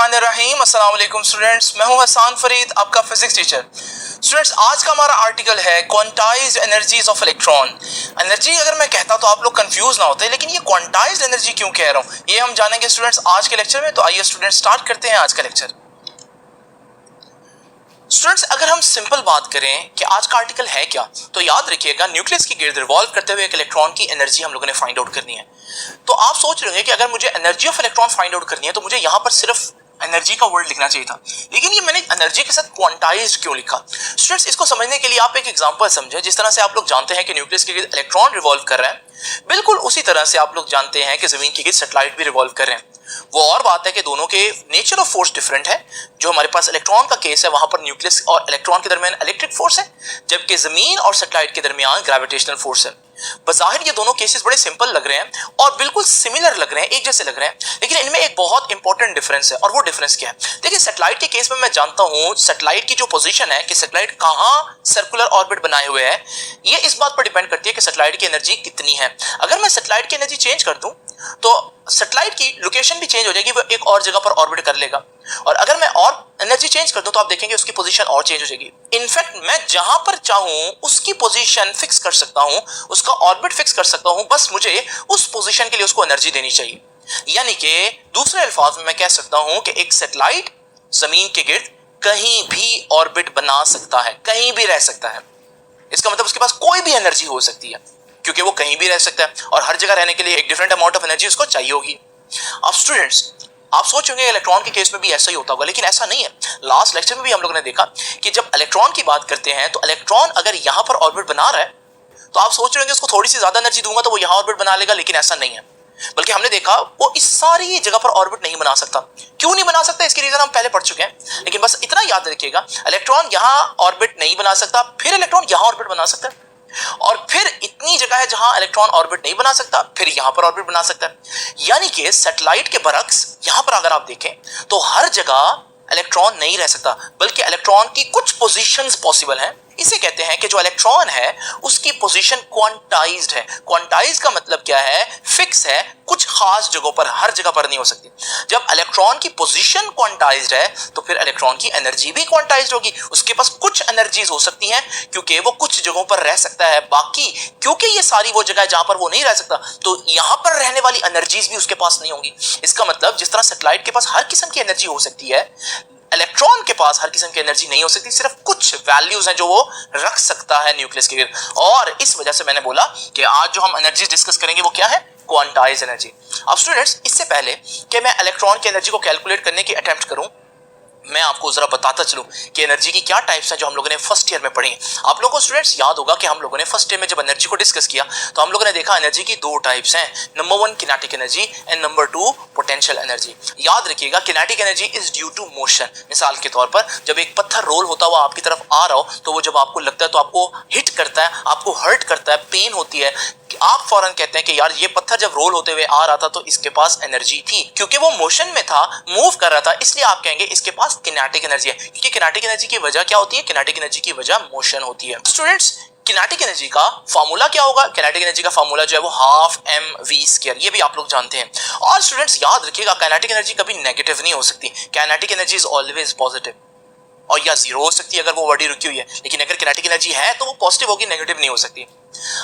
बिस्मिल्लाहिर्रहमानिर्रहीम। अस्सलाम वालेकुम स्टूडेंट्स, मैं हूं हसन फरीद, आपका फिजिक्स टीचर। स्टूडेंट्स, आज का हमारा आर्टिकल है quantized energies of electron. Energy अगर मैं कहता तो आप लोग कंफ्यूज ना होते, लेकिन ये क्वांटाइज्ड एनर्जी क्यों कह रहा हूं ये हम जानेंगे स्टूडेंट्स आज के लेक्चर में। तो आइए स्टूडेंट्स स्टार्ट करते हैं आज का लेक्चर। स्टूडेंट्स, अगर हम सिंपल बात करें कि आज का आर्टिकल है क्या, तो याद रखिएगा न्यूक्लियस के गिर्द रिवॉल्व करते हुए एक इलेक्ट्रॉन की एनर्जी हम लोगों ने फाइंड आउट करनी है। तो आप सोच रहे होंगे कि अगर मुझे energy of electron find out करनी है तो मुझे यहां पर सिर्फ एनर्जी का वर्ड लिखना चाहिए था, लेकिन ये मैंने एनर्जी के साथ क्वांटाइज्ड क्यों लिखा। स्टूडेंट्स, इसको समझने के लिए आप एक एग्जांपल समझें। जिस तरह से आप लोग जानते हैं कि न्यूक्लियस के गिर्द इलेक्ट्रॉन रिवॉल्व कर रहे हैं, बिल्कुल उसी तरह से आप लोग जानते हैं कि जमीन के गिर्द सैटेलाइट भी रिवॉल्व कर रहे हैं। वो और बात है कि दोनों के नेचर ऑफ फोर्स डिफरेंट है। जो हमारे पास इलेक्ट्रॉन का केस है वहां पर न्यूक्लियस और इलेक्ट्रॉन के दरमियान इलेक्ट्रिक फोर्स है, जबकि जमीन और सैटेलाइट के दरमियान ग्रेविटेशनल फोर्स है। बज़ाहिर ये दोनों केसेस बड़े सिंपल लग रहे हैं और बिल्कुल सिमिलर लग रहे हैं, एक जैसे लग रहे हैं, लेकिन इनमें एक बहुत इंपॉर्टेंट डिफरेंस है। और वो डिफरेंस क्या है? देखिए, सैटेलाइट के केस में मैं जानता हूं सैटेलाइट की जो पोजीशन है कि सैटेलाइट कहां सर्कुलर ऑर्बिट बनाए हुए है, ये इस बात पर डिपेंड करती है कि सैटेलाइट की एनर्जी कितनी है। अगर मैं सैटेलाइट की एनर्जी चेंज कर दूं तो सैटेलाइट की लोकेशन भी चेंज हो जाएगी, वो एक और जगह पर ऑर्बिट कर लेगा। और अगर मैं और एनर्जी चेंज कर दूं तो आप देखेंगे उसकी पोजीशन और चेंज हो जाएगी। इनफैक्ट मैं जहां पर चाहूं उसकी पोजीशन फिक्स कर सकता हूं, उसका ऑर्बिट फिक्स कर सकता हूं, बस मुझे उस पोजीशन के लिए उसको एनर्जी देनी चाहिए। यानी कि दूसरे अल्फाज में मैं कह सकता हूं कि एक सैटेलाइट जमीन के गिर्द कहीं भी ऑर्बिट बना सकता है, कहीं भी रह सकता है। इसका मतलब उसके पास कोई भी एनर्जी हो सकती है, क्योंकि वो कहीं भी रह सकता है और हर जगह रहने के लिए एक डिफरेंट अमाउंट ऑफ एनर्जी उसको चाहिए होगी। अब स्टूडेंट्स, आप सोचेंगे इलेक्ट्रॉन के केस में भी ऐसा ही होता होगा, लेकिन ऐसा नहीं है। लास्ट लेक्चर में भी हम लोगों ने देखा कि जब इलेक्ट्रॉन की बात करते हैं तो इलेक्ट्रॉन अगर यहां पर ऑर्बिट बना रहा है तो आप सोच रहे होंगे उसको थोड़ी सी ज्यादा एनर्जी दूंगा तो वो यहां ऑर्बिट बना लेगा, लेकिन ऐसा नहीं है। बल्कि हमने देखा वो इस सारी जगह पर ऑर्बिट नहीं बना सकता। क्यों नहीं बना सकता, इसकी रीजन हम पहले पढ़ चुके हैं, लेकिन बस इतना याद रखिएगा, इलेक्ट्रॉन यहां ऑर्बिट नहीं बना सकता, फिर इलेक्ट्रॉन यहां ऑर्बिट बना सकता है, और फिर इतनी जगह है जहां इलेक्ट्रॉन ऑर्बिट नहीं बना सकता, फिर यहां पर ऑर्बिट बना सकता है। यानी कि सैटेलाइट के बरक्स यहां पर अगर आप देखें तो हर जगह इलेक्ट्रॉन नहीं रह सकता, बल्कि इलेक्ट्रॉन की कुछ पोजीशंस पॉसिबल हैं। इसे कहते हैं कि जो इलेक्ट्रॉन है उसकी पोजीशन क्वांटाइज्ड है। क्वांटाइज्ड का मतलब क्या है? फिक्स है, कुछ खास जगहों पर, हर जगह पर नहीं हो सकती। जब इलेक्ट्रॉन की पोजीशन क्वांटाइज्ड है तो फिर इलेक्ट्रॉन की एनर्जी भी क्वांटाइज्ड होगी। उसके पास कुछ एनर्जीज हो सकती हैं क्योंकि वो कुछ जगहों पर रह सकता है, बाकी क्योंकि ये सारी वो जगह है जहां पर वो नहीं रह सकता तो यहां पर रहने वाली एनर्जीज भी उसके पास नहीं होंगी। इसका मतलब जिस तरह सैटेलाइट के पास हर किस्म की एनर्जी हो सकती है, इलेक्ट्रॉन के पास हर किस्म की एनर्जी नहीं हो सकती। सिर्फ कुछ वैल्यूज हैं जो वो रख सकता है न्यूक्लियस के गिर्द, और इस वजह से मैंने बोला कि आज जो हम एनर्जी डिस्कस करेंगे वो क्या है? Quantized energy. अब स्टूडेंट्स, इससे पहले कि मैं इलेक्ट्रॉन की एनर्जी को कैलकुलेट करने की अटेम्प्ट करूं, मैं आपको जरा बताता चलूं कि एनर्जी की क्या टाइप्स हैं जो हम लोगों ने फर्स्ट ईयर में पढ़ी हैं। आप लोगों को स्टूडेंट्स याद होगा कि हम लोगों ने फर्स्ट ईयर में जब एनर्जी को डिस्कस किया तो हम लोगों ने देखा एनर्जी की दो टाइप्स हैं। Number 1 kinetic energy and number 2 potential energy. याद रखिएगा, kinetic energy is due to motion. मिसाल के तौर पर जब एक पत्थर रोल होता हुआ आपकी तरफ आ रहा हो तो वो जब आपको लगता है तो आपको हिट करता है, आपको हर्ट करता है, पेन होती है, आप फौरन कहते हैं कि यार ये पत्थर जब रोल होते हुए आ रहा था तो इसके पास एनर्जी थी, क्योंकि वो मोशन में था, मूव कर रहा था, इसलिए आप कहेंगे इसके पास किनेटिक एनर्जी है। क्योंकि किनेटिक एनर्जी की वजह क्या होती है? किनेटिक एनर्जी की वजह मोशन होती है। स्टूडेंट्स, किनेटिक एनर्जी का फार्मूला क्या होगा? किनेटिक एनर्जी का फार्मूला जो है वो हाफ mv², ये भी आप लोग जानते हैं। और स्टूडेंट्स याद रखिएगा, किनेटिक एनर्जी कभी नेगेटिव नहीं हो सकती। Kinetic energy is always positive, और या जीरो हो सकती है अगर वो बॉडी रुकी हुई है, लेकिन अगर किनेटिक एनर्जी है तो वो पॉजिटिव होगी, नेगेटिव नहीं हो सकती।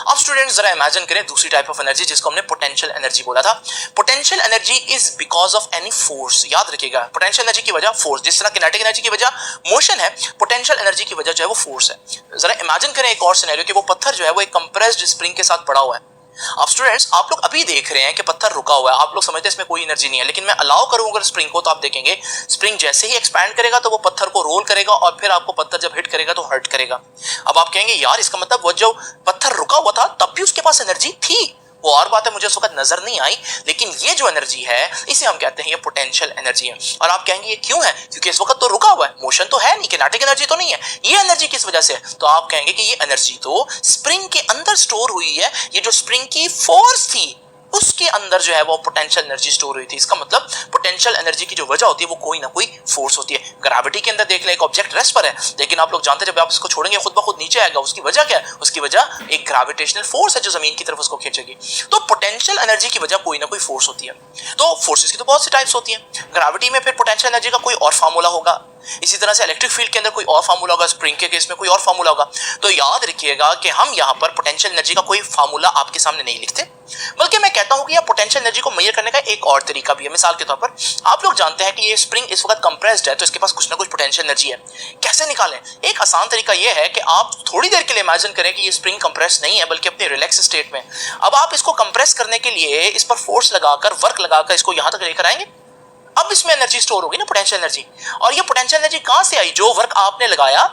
अब स्टूडेंट्स जरा इमेजिन करें दूसरी टाइप ऑफ एनर्जी जिसको हमने पोटेंशियल एनर्जी बोला था। Potential energy is because of any force. याद रखिएगा, पोटेंशियल एनर्जी की वजह फोर्स, जिस तरह किनेटिक एनर्जी की वजह मोशन है, पोटेंशियल एनर्जी की वजह जो है वो फोर्स है। जरा इमेजिन करें एक और सिनेरियो कि वो पत्थर जो है वो एक कंप्रेस्ड स्प्रिंग के साथ पड़ा हुआ है। अब स्टूडेंट्स, आप लोग अभी देख रहे हैं कि पत्थर रुका हुआ है, आप लोग समझते हैं इसमें कोई एनर्जी नहीं है, लेकिन मैं अलाउ करूंगा अगर स्प्रिंग को तो आप देखेंगे स्प्रिंग जैसे ही एक्सपैंड करेगा तो वो पत्थर को रोल करेगा और फिर आपको पत्थर जब हिट करेगा तो हर्ट करेगा। अब आप कहेंगे यार इसका मतलब वो जो पत्थर रुका हुआ था तब भी उसके पास एनर्जी थी। वो और बात है, मुझे उस वक्त नजर नहीं आई, लेकिन ये जो एनर्जी है इसे हम कहते हैं ये पोटेंशियल एनर्जी है। और आप कहेंगे ये क्यों है? क्योंकि इस वक्त तो रुका हुआ है, मोशन तो है नहीं, किनेटिक एनर्जी तो नहीं है, ये एनर्जी किस वजह से है? तो आप कहेंगे कि ये एनर्जी तो स्प्रिंग के अंदर स्टोर हुई है। ये जो स्प्रिंग की फोर्स थी उसके अंदर जो है वो पोटेंशियल एनर्जी स्टोर हुई थी। इसका मतलब पोटेंशियल एनर्जी की जो वजह होती है वो कोई ना कोई फोर्स होती है। ग्रेविटी के अंदर देख ले, एक ऑब्जेक्ट रेस्ट पर है, लेकिन आप लोग जानते हैं जब आप इसको छोड़ेंगे खुद ब खुद नीचे आएगा। उसकी वजह क्या है? उसकी वजह एक ग्रेविटेशनल फोर्स है जो जमीन की तरफ उसको खींचेगी। तो पोटेंशियल एनर्जी की वजह कोई ना कोई फोर्स होती है। तो फोर्सेस की तो बहुत सी टाइप्स होती हैं। ग्रेविटी में फिर पोटेंशियल एनर्जी का कोई और फार्मूला होगा, इसी तरह से इलेक्ट्रिक फील्ड के अंदर कोई और फार्मूला होगा, स्प्रिंग के केस में कोई और फार्मूला होगा। तो याद रखिएगा कि हम यहाँ पर पोटेंशियल एनर्जी का कोई फार्मूला आपके सामने नहीं लिखते, बल्कि मैं कहता हूं कि यह पोटेंशियल एनर्जी को मेजर करने का एक और तरीका भी है। मिसाल के तौर पर आप लोग जानते हैं कि ये स्प्रिंग इस वक्त कंप्रेस्ड है, तो इसके पास कुछ ना कुछ पोटेंशियल एनर्जी है। कैसे निकालें? एक आसान तरीका यह है कि आप थोड़ी देर के लिए इमेजिन करें कि ये स्प्रिंग कंप्रेस नहीं है बल्कि अपने रिलैक्स स्टेट में। अब आप इसको कंप्रेस करने के लिए इस पर फोर्स लगाकर, वर्क लगाकर इसको यहां तक लेकर आएंगे। अब इसमें एनर्जी स्टोर होगी ना, पोटेंशियल एनर्जी। और ये पोटेंशियल एनर्जी कहां से आई? जो वर्क आपने लगाया,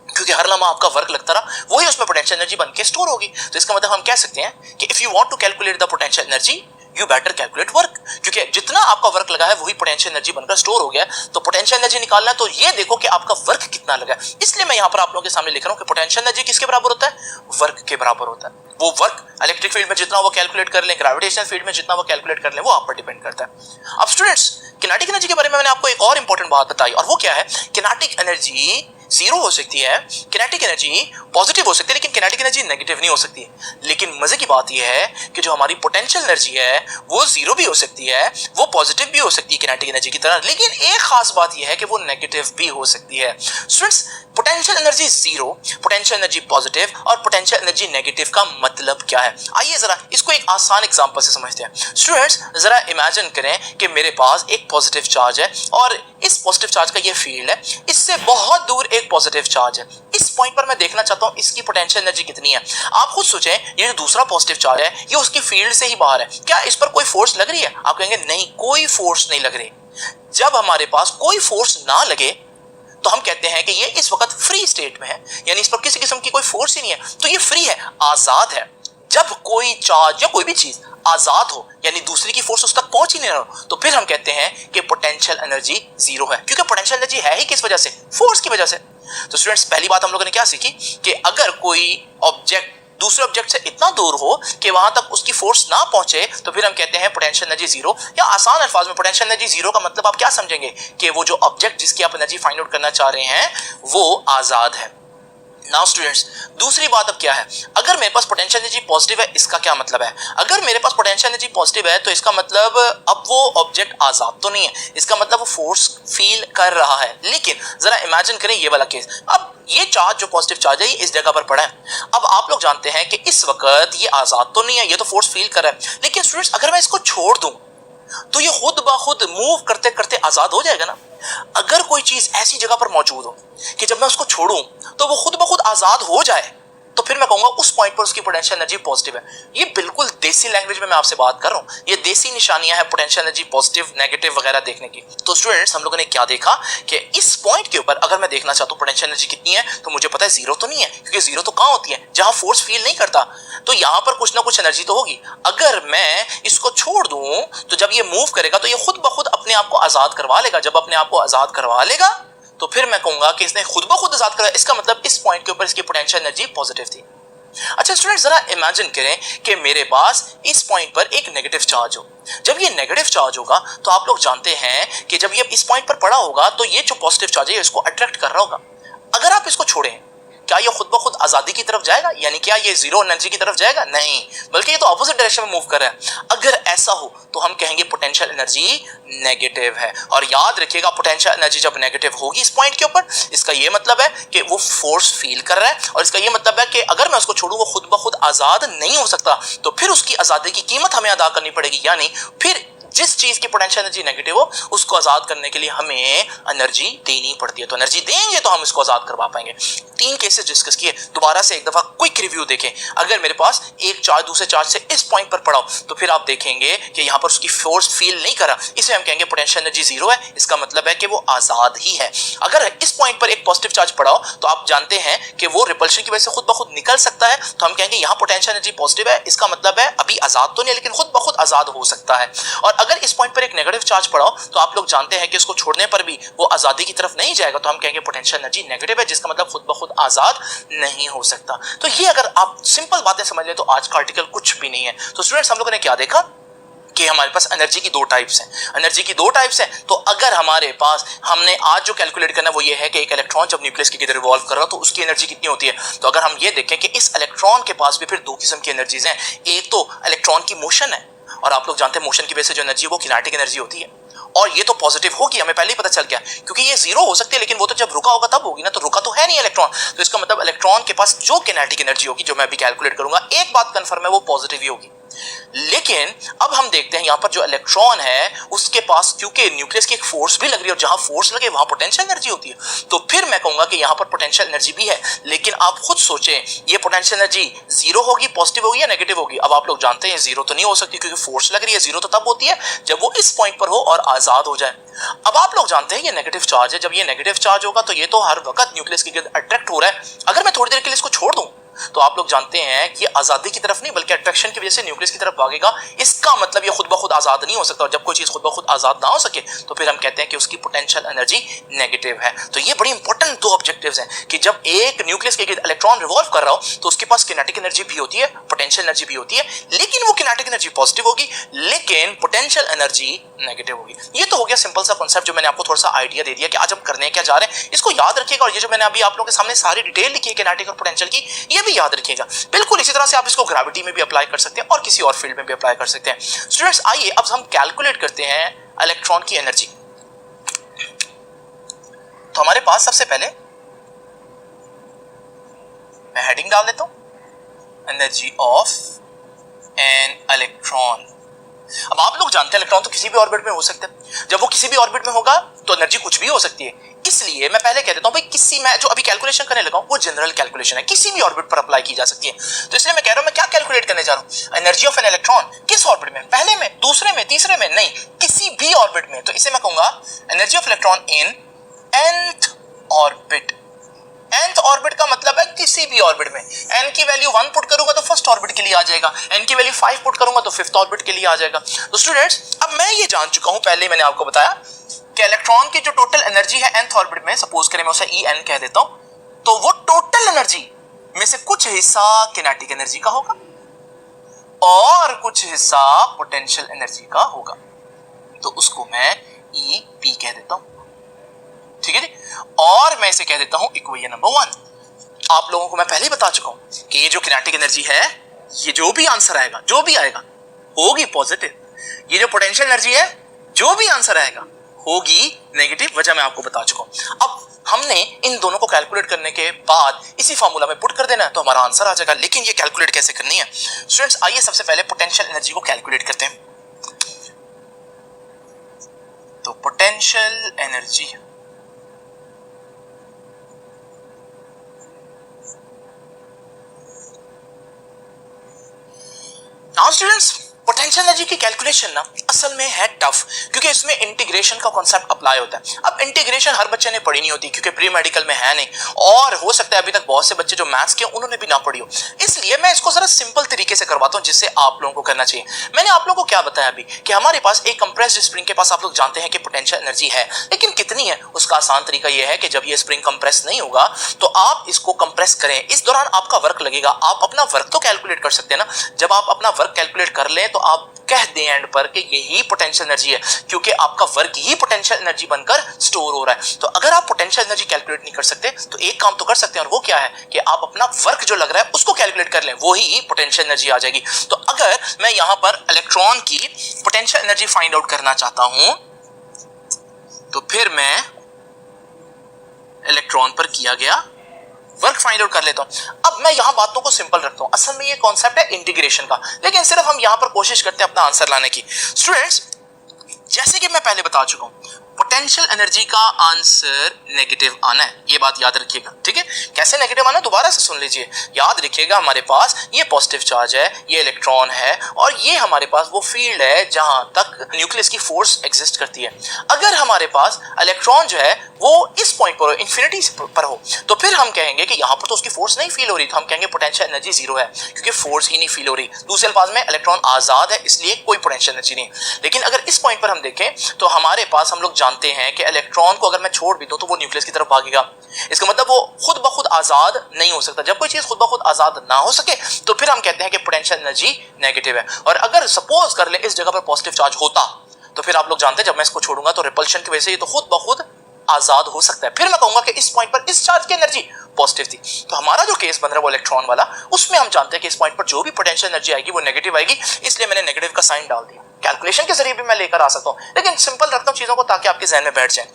क्योंकि हर लम्हा आपका वर्क लगता रहा, वही उसमें पोटेंशियल एनर्जी बन के स्टोर होगी। तो इसका मतलब हम कह सकते हैं कि if you want to calculate the potential energy you better calculate work, क्योंकि जितना आपका वर्क लगा है वही पोटेंशियल एनर्जी बनकर स्टोर हो गया। तो पोटेंशियल एनर्जी निकालना है तो ये देखो कि आपका वर्क कितना लगा है। इसलिए मैं यहाँ पर आप लोगों के सामने लिख रहा हूँ कि पोटेंशियल एनर्जी किसके बराबर होता है? वर्क के बराबर होता है। वो वर्क इलेक्ट्रिक फील्ड में जितना वो कैलकुलेट कर लें, ग्रेविटेशनल फील्ड में जितना वो कैलकुलेट कर लें, वो आप पर डिपेंड करता है। अब स्टूडेंट्स, किनेटिक एनर्जी के बारे में मैंने आपको एक और इंपॉर्टेंट बात बताई, और वो क्या है? किनेटिक एनर्जी जीरो हो सकती है, किनेटिक एनर्जी पॉजिटिव हो सकती है, लेकिन किनेटिक एनर्जी नेगेटिव नहीं हो सकती है। लेकिन मजे की बात यह है कि जो हमारी पोटेंशियल एनर्जी है वो जीरो भी हो सकती है, वो पॉजिटिव भी हो सकती है किनेटिक एनर्जी की तरह, लेकिन एक खास बात यह है कि वो नेगेटिव भी हो सकती है। Students, potential energy zero, potential energy positive और पोटेंशियल एनर्जी नेगेटिव का मतलब क्या है? आइए जरा इसको एक आसान एग्जांपल से समझते हैं। स्टूडेंट्स, जरा इमेजिन करें कि मेरे पास एक पॉजिटिव चार्ज है और इस पॉजिटिव चार्ज का ये फील्ड है, इससे बहुत दूर एक पॉजिटिव चार्ज है। इस पॉइंट पर मैं देखना चाहता हूं इसकी पोटेंशियल एनर्जी कितनी है। आप खुद सोचें, ये जो दूसरा पॉजिटिव चार्ज है ये उसकी फील्ड से ही बाहर है, क्या इस पर कोई फोर्स लग रही है? आप कहेंगे नहीं, कोई फोर्स नहीं लग रही। जब हमारे पास कोई फोर्स ना लगे तो हम कहते हैं कि ये इस वक्त फ्री स्टेट में है, यानी इस पर किसी किस्म की कोई फोर्स ही नहीं है, तो ये फ्री है, आजाद है। जब कोई चार्ज या कोई भी चीज आजाद हो, यानी दूसरी की फोर्स उस तक पहुंच ही नहीं रहा, तो फिर हम कहते हैं कि पोटेंशियल एनर्जी जीरो है, क्योंकि पोटेंशियल एनर्जी है ही किस वजह से? फोर्स की वजह से। तो स्टूडेंट्स, पहली बात हम लोगों ने क्या सीखी कि अगर कोई ऑब्जेक्ट दूसरे ऑब्जेक्ट से इतना दूर हो कि वहां तक उसकी फोर्स ना पहुंचे, तो फिर हम कहते हैं पोटेंशियल एनर्जी जीरो। या आसान अल्फाज में पोटेंशियल एनर्जी जीरो का मतलब आप क्या समझेंगे कि वो जो ऑब्जेक्ट जिसकी आप एनर्जी फाइंड आउट करना चाह रहे हैं वो आजाद है। नाउ स्टूडेंट्स, दूसरी बात अब क्या है? अगर मेरे पास पोटेंशियल एनर्जी पॉजिटिव है, इसका क्या मतलब है? अगर मेरे पास पोटेंशियल एनर्जी पॉजिटिव है तो इसका मतलब अब वो ऑब्जेक्ट आजाद तो नहीं है, इसका मतलब वो फोर्स फील कर रहा है। लेकिन जरा इमेजिन करें ये वाला केस, अब ये चार्ज जो पॉजिटिव चार्ज है ये इस जगह पर पड़ा है। अब आप लोग जानते हैं कि इस वक्त ये आजाद तो नहीं है, ये तो फोर्स फील कर रहा है, लेकिन स्टूडेंट्स अगर मैं इसको छोड़ दूं तो ये खुद ब खुद मूव करते करते आजाद हो जाएगा ना। अगर कोई चीज ऐसी जगह पर मौजूद हो कि जब मैं उसको छोड़ूं तो वो खुद ब खुद आजाद हो जाए, तो फिर मैं कहूंगा उस पॉइंट पर उसकी पोटेंशियल एनर्जी पॉजिटिव है। ये बिल्कुल देसी लैंग्वेज में मैं आपसे बात कर रहा हूं, ये देसी निशानियां हैं पोटेंशियल एनर्जी पॉजिटिव नेगेटिव वगैरह देखने की। तो स्टूडेंट्स, हम लोगों ने क्या देखा कि इस पॉइंट के ऊपर अगर मैं देखना चाहता हूं पोटेंशियल एनर्जी कितनी है, तो मुझे पता है जीरो तो नहीं है, क्योंकि जीरो तो कहां होती है? जहां फोर्स फील नहीं करता। तो यहां पर कुछ ना कुछ एनर्जी तो होगी। अगर मैं इसको छोड़ दूं तो जब ये मूव करेगा तो ये खुद ब खुद अपने आप को आजाद करवा लेगा। जब अपने आप को आजाद करवा लेगा तो फिर मैं कहूंगा कि इसने खुद ब खुद आजाद करा, इसका मतलब इस पॉइंट के ऊपर इसकी पोटेंशियल एनर्जी पॉजिटिव थी। अच्छा स्टूडेंट्स, जरा इमेजिन करें कि मेरे पास इस पॉइंट पर एक नेगेटिव चार्ज हो। जब ये नेगेटिव चार्ज होगा तो आप लोग जानते हैं कि जब ये इस पॉइंट पर पड़ा होगा तो ये जो पॉजिटिव चार्ज है इसको अट्रैक्ट कर रहा होगा। अगर आप इसको छोड़ें, क्या ये खुद ब खुद आजादी की तरफ जाएगा? यानी क्या ये जीरो एनर्जी की तरफ जाएगा? नहीं, बल्कि ये तो ऑपोजिट डायरेक्शन में मूव कर रहा है। अगर ऐसा हो तो हम कहेंगे पोटेंशियल एनर्जी नेगेटिव है। और याद रखिएगा, पोटेंशियल एनर्जी जब नेगेटिव होगी इस पॉइंट के ऊपर, इसका ये मतलब है कि वो फोर्स फील कर रहा है, और इसका ये मतलब है कि अगर मैं उसको छोड़ूं वो खुद ब खुद आजाद नहीं हो सकता, तो फिर उसकी आजादी की कीमत हमें अदा करनी पड़ेगी। यानी फिर जिस चीज की पोटेंशियल एनर्जी नेगेटिव हो उसको आजाद करने के लिए हमें एनर्जी देनी पड़ती है। तो एनर्जी देंगे तो हम इसको आजाद करवा पाएंगे। 3 केसेस डिस्कस किए, दोबारा से एक दफा क्विक रिव्यू देखें। अगर मेरे पास एक चार्ज दूसरे चार्ज से इस पॉइंट पर पड़ा हो तो फिर आप देखेंगे कि यहाँ पर उसकी फोर्स फील नहीं करा, इसे हम कहेंगे पोटेंशियल एनर्जी जीरो है, इसका मतलब है कि वो आजाद ही है। अगर इस पॉइंट पर एक पॉजिटिव चार्ज पड़ा हो तो आप जानते हैं कि वो रिपल्शन की वजह से खुद ब खुद निकल सकता है, तो हम कहेंगे यहाँ पोटेंशियल एनर्जी पॉजिटिव है, इसका मतलब है अभी आजाद तो नहीं लेकिन खुद ब खुद आजाद हो सकता है। और अगर इस पॉइंट पर एक नेगेटिव चार्ज पड़ा हो तो आप लोग जानते हैं कि उसको छोड़ने पर भी वो आजादी की तरफ नहीं जाएगा, तो हम कहेंगे पोटेंशियल एनर्जी नेगेटिव है, जिसका मतलब खुद ब खुद आजाद नहीं हो सकता। तो ये अगर आप सिंपल बातें समझ लें तो आज का आर्टिकल कुछ भी नहीं है। तो स्टूडेंट्स, हम लोगों ने क्या देखा कि हमारे पास एनर्जी की दो टाइप्स हैं। एनर्जी की दो टाइप्स हैं, तो अगर हमारे पास हमने आज जो कैलकुलेट करना वो ये है कि एक इलेक्ट्रॉन जब न्यूक्लियस के गिर्द रिवॉल्व कर रहा हो तो उसकी एनर्जी कितनी होती है। तो अगर हम ये देखें कि इस इलेक्ट्रॉन के पास भी फिर दो किस्म की एनर्जीज हैं। एक तो इलेक्ट्रॉन की मोशन है, और आप लोग जानते हैं मोशन की वजह से जो एनर्जी है वो किनेटिक एनर्जी होती है, और ये तो पॉजिटिव होगी, हमें पहले ही पता चल गया, क्योंकि ये जीरो हो सकती है लेकिन वो तो जब रुका होगा तब होगी ना, तो रुका तो है नहीं इलेक्ट्रॉन। तो इसका मतलब इलेक्ट्रॉन के पास जो किनेटिक एनर्जी होगी, जो मैं अभी कैलकुलेट करूंगा, एक बात कंफर्म है, वो पॉजिटिव ही होगी। लेकिन अब हम देखते हैं यहां पर जो इलेक्ट्रॉन है उसके पास, क्योंकि न्यूक्लियस की एक फोर्स भी लग रही है, और जहां फोर्स लगे वहां पोटेंशियल एनर्जी होती है, तो फिर मैं कहूंगा कि यहां पर पोटेंशियल एनर्जी भी है। लेकिन आप खुद सोचें, ये पोटेंशियल एनर्जी जीरो होगी, पॉजिटिव होगी या नेगेटिव होगी। अब आप लोग जानते हैं जीरो तो नहीं हो सकती, क्योंकि फोर्स लग रही है। जीरो तो तब होती है जब वो इस पॉइंट पर हो और आजाद हो जाए। अब आप लोग जानते हैं ये नेगेटिव चार्ज है, जब ये नेगेटिव चार्ज होगा तो ये तो हर वक्त न्यूक्लियस के गिर्द अट्रैक्ट हो रहा है। अगर मैं थोड़ी देर के लिए इसको छोड़ दूं तो आप लोग जानते हैं कि आजादी की तरफ नहीं बल्कि अट्रैक्शन की वजह से न्यूक्लियस की तरफ भागेगा। इसका मतलब ये खुद ब खुद आजाद नहीं हो सकता, और जब कोई चीज खुद ब खुद आजाद ना हो सके तो फिर हम कहते हैं कि उसकी पोटेंशियल एनर्जी नेगेटिव है। तो ये बड़ी इंपॉर्टेंट दो ऑब्जेक्टिव्स हैं कि जब एक न्यूक्लियस के इलेक्ट्रॉन रिवॉल्व कर रहा हो तो उसके पास किनेटिक एनर्जी भी होती है, पोटेंशियल एनर्जी भी होती है, लेकिन वो किनेटिक एनर्जी पॉजिटिव होगी, लेकिन पोटेंशियल एनर्जी नेगेटिव होगी। ये तो हो गया सिंपल सा कॉन्सेप्ट, जो मैंने आपको थोड़ा सा आइडिया दे दिया कि आज हम करने क्या जा रहे हैं, इसको याद रखिएगा। और ये जो मैंने अभी आप लोगों के सामने सारी डिटेल लिखी है किनेटिक और पोटेंशियल की, ये भी याद रखिएगा। बिल्कुल इसी तरह से आप इसको ग्रेविटी में भी अप्लाई कर सकते हैं और किसी और फील्ड में भी अप्लाई कर सकते हैं। स्टूडेंट्स, आइए अब हम कैलकुलेट करते हैं इलेक्ट्रॉन की एनर्जी। तो हमारे पास सबसे पहले मैं हेडिंग डाल देता हूं, एनर्जी ऑफ एन इलेक्ट्रॉन। अब आप लोग जानते हैं इलेक्ट्रॉन तो किसी भी ऑर्बिट में हो सकता है। जब वो किसी भी ऑर्बिट में होगा तो एनर्जी कुछ भी हो सकती है। इसलिए मैं पहले कह देता हूं भाई, किसी मैं जो अभी कैलकुलेशन करने लगा हूं वो जनरल कैलकुलेशन है, किसी भी ऑर्बिट पर अप्लाई की जा सकती है। तो इसलिए मैं कह रहा हूं मैं क्या कैलकुलेट करने जा रहा हूं, एनर्जी ऑफ एन इलेक्ट्रॉन। किस ऑर्बिट में, पहले में, दूसरे में, तीसरे में, नहीं, किसी भी ऑर्बिट में। तो इसे मैं कहूंगा energy of electron in nth orbit. nth orbit का मतलब है किसी भी ऑर्बिट में। n की वैल्यू 1 पुट करूंगा तो फर्स्ट ऑर्बिट के लिए आ जाएगा, n की वैल्यू 5 पुट करूंगा तो फिफ्थ ऑर्बिट के लिए आ जाएगा। तो स्टूडेंट्स, अब मैं ये जान चुका हूं, पहले मैंने आपको बताया कि इलेक्ट्रॉन की जो टोटल एनर्जी है nth ऑर्बिट में, सपोज करें मैं उसे En कह देता हूं, तो वो टोटल एनर्जी में से कुछ हिस्सा किनेटिक एनर्जी का होगा और कुछ हिस्सा पोटेंशियल एनर्जी का होगा। तो उसको मैं EP कह देता हूं, ठीक है जी। और मैं इसे कह देता हूं इक्वेशन नंबर 1। आप लोगों को मैं पहले ही बता चुका हूं कि ये जो किनेटिक एनर्जी है, ये जो भी आंसर आएगा, जो भी आएगा, होगी पॉजिटिव। ये जो पोटेंशियल एनर्जी है, जो भी आंसर आएगा, होगी नेगेटिव। वजह मैं आपको बता चुका हूं। अब हमने इन दोनों को कैलकुलेट करने के बाद इसी फॉर्मूला में पुट कर देना है तो हमारा आंसर आ जाएगा। लेकिन ये कैलकुलेट कैसे करनी है स्टूडेंट्स, आइए सबसे पहले पोटेंशियल एनर्जी को कैलकुलेट करते हैं। तो potential energy, now students, potential energy की कैलकुलेशन ना असल में है टफ, क्योंकि इसमें इंटीग्रेशन का कॉन्सेप्ट अप्लाई होता है। अब इंटीग्रेशन हर बच्चे ने पढ़ी नहीं होती, क्योंकि प्री मेडिकल में है नहीं, और हो सकता है अभी तक बहुत से बच्चे जो मैथ्स के उन्होंने भी ना पढ़ी हो। इसलिए मैं इसको जरा सिंपल तरीके से करवाता हूं जिससे आप लोगों को करना चाहिए। मैंने आप लोगों को क्या बताया अभी कि हमारे पास एक कंप्रेस्ड स्प्रिंग के पास आप लोग जानते हैं कि पोटेंशियल एनर्जी है, लेकिन कितनी है उसका आसान तरीका यह है कि जब ये स्प्रिंग कंप्रेस नहीं होगा तो आप इसको कंप्रेस करें। इस दौरान आपका वर्क लगेगा, आप अपना वर्क तो कैलकुलेट कर सकते हैं ना। जब आप अपना वर्क कैलकुलेट कर लें तो आप कह दें एंड पर कि यही पोटेंशियल एनर्जी है, क्योंकि आपका वर्क ही पोटेंशियल एनर्जी बनकर स्टोर हो रहा है। तो अगर आप पोटेंशियल एनर्जी कैलकुलेट नहीं कर सकते तो एक काम तो कर सकते हैं, और वो क्या है कि आप अपना वर्क जो लग रहा है उसको कैलकुलेट कर लें, वो ही पोटेंशियल एनर्जी आ जाएगी। तो अगर मैं यहां पर इलेक्ट्रॉन की पोटेंशियल एनर्जी फाइंड आउट करना चाहता हूं तो फिर मैं इलेक्ट्रॉन पर किया गया वर्क फाइंड आउट कर लेता हूं। अब मैं यहां बातों को सिंपल रखता हूं, असल में ये कॉन्सेप्ट है इंटीग्रेशन का, लेकिन सिर्फ हम यहां पर कोशिश करते हैं अपना आंसर लाने की। स्टूडेंट्स, जैसे कि मैं पहले बता चुका हूं, पोटेंशियल एनर्जी का आंसर नेगेटिव आना है, ये बात याद रखिएगा, ठीक है। कैसे नेगेटिव आना, दोबारा से सुन लीजिए, याद रखिएगा। हमारे पास ये पॉजिटिव चार्ज है, ये इलेक्ट्रॉन है, और ये हमारे पास वो फील्ड है जहां तक न्यूक्लियस की फोर्स एग्जिस्ट करती है। अगर हमारे पास इलेक्ट्रॉन जो है वो इस पॉइंट पर हो, इंफिनिटी पर हो, तो फिर हम कहेंगे कि यहाँ पर तो उसकी फोर्स नहीं फील हो रही, तो हम कहेंगे पोटेंशियल एनर्जी जीरो है, क्योंकि फोर्स ही नहीं फील हो रही। दूसरे अल्फाज में इलेक्ट्रॉन आजाद है, इसलिए कोई पोटेंशियल एनर्जी नहीं। लेकिन अगर इस पॉइंट पर हम देखें तो हमारे पास, हम लोग जानते हैं कि इलेक्ट्रॉन को अगर मैं छोड़ भी दूं तो वो न्यूक्लियस की तरफ भागेगा। इसका मतलब वो खुद ब खुद आजाद नहीं हो सकता। जब कोई चीज खुद ब खुद आजाद ना हो सके तो फिर हम कहते हैं कि पोटेंशियल एनर्जी नेगेटिव है। और अगर सपोज कर ले इस जगह पर पॉजिटिव चार्ज होता, तो फिर आप लोग जानते हैं जब मैं इसको छोड़ूंगा तो रिपल्शन की वजह से ये तो खुद ब खुद आजाद हो सकता है। फिर मैं कहूंगा कि इस पॉइंट पर इस चार्ज की एनर्जी पॉजिटिव थी। तो हमारा जो केस बन रहा है वो इलेक्ट्रॉन वाला, उसमें हम जानते हैं कि इस पॉइंट पर जो भी पोटेंशियल एनर्जी आएगी वो नेगेटिव आएगी, इसलिए मैंने नेगेटिव का साइन डाल दिया। कैलकुलेशन के जरिए भी मैं लेकर आ सकता हूं, लेकिन सिंपल रखता हूं चीजों को ताकि आपके जहन में बैठ जाए।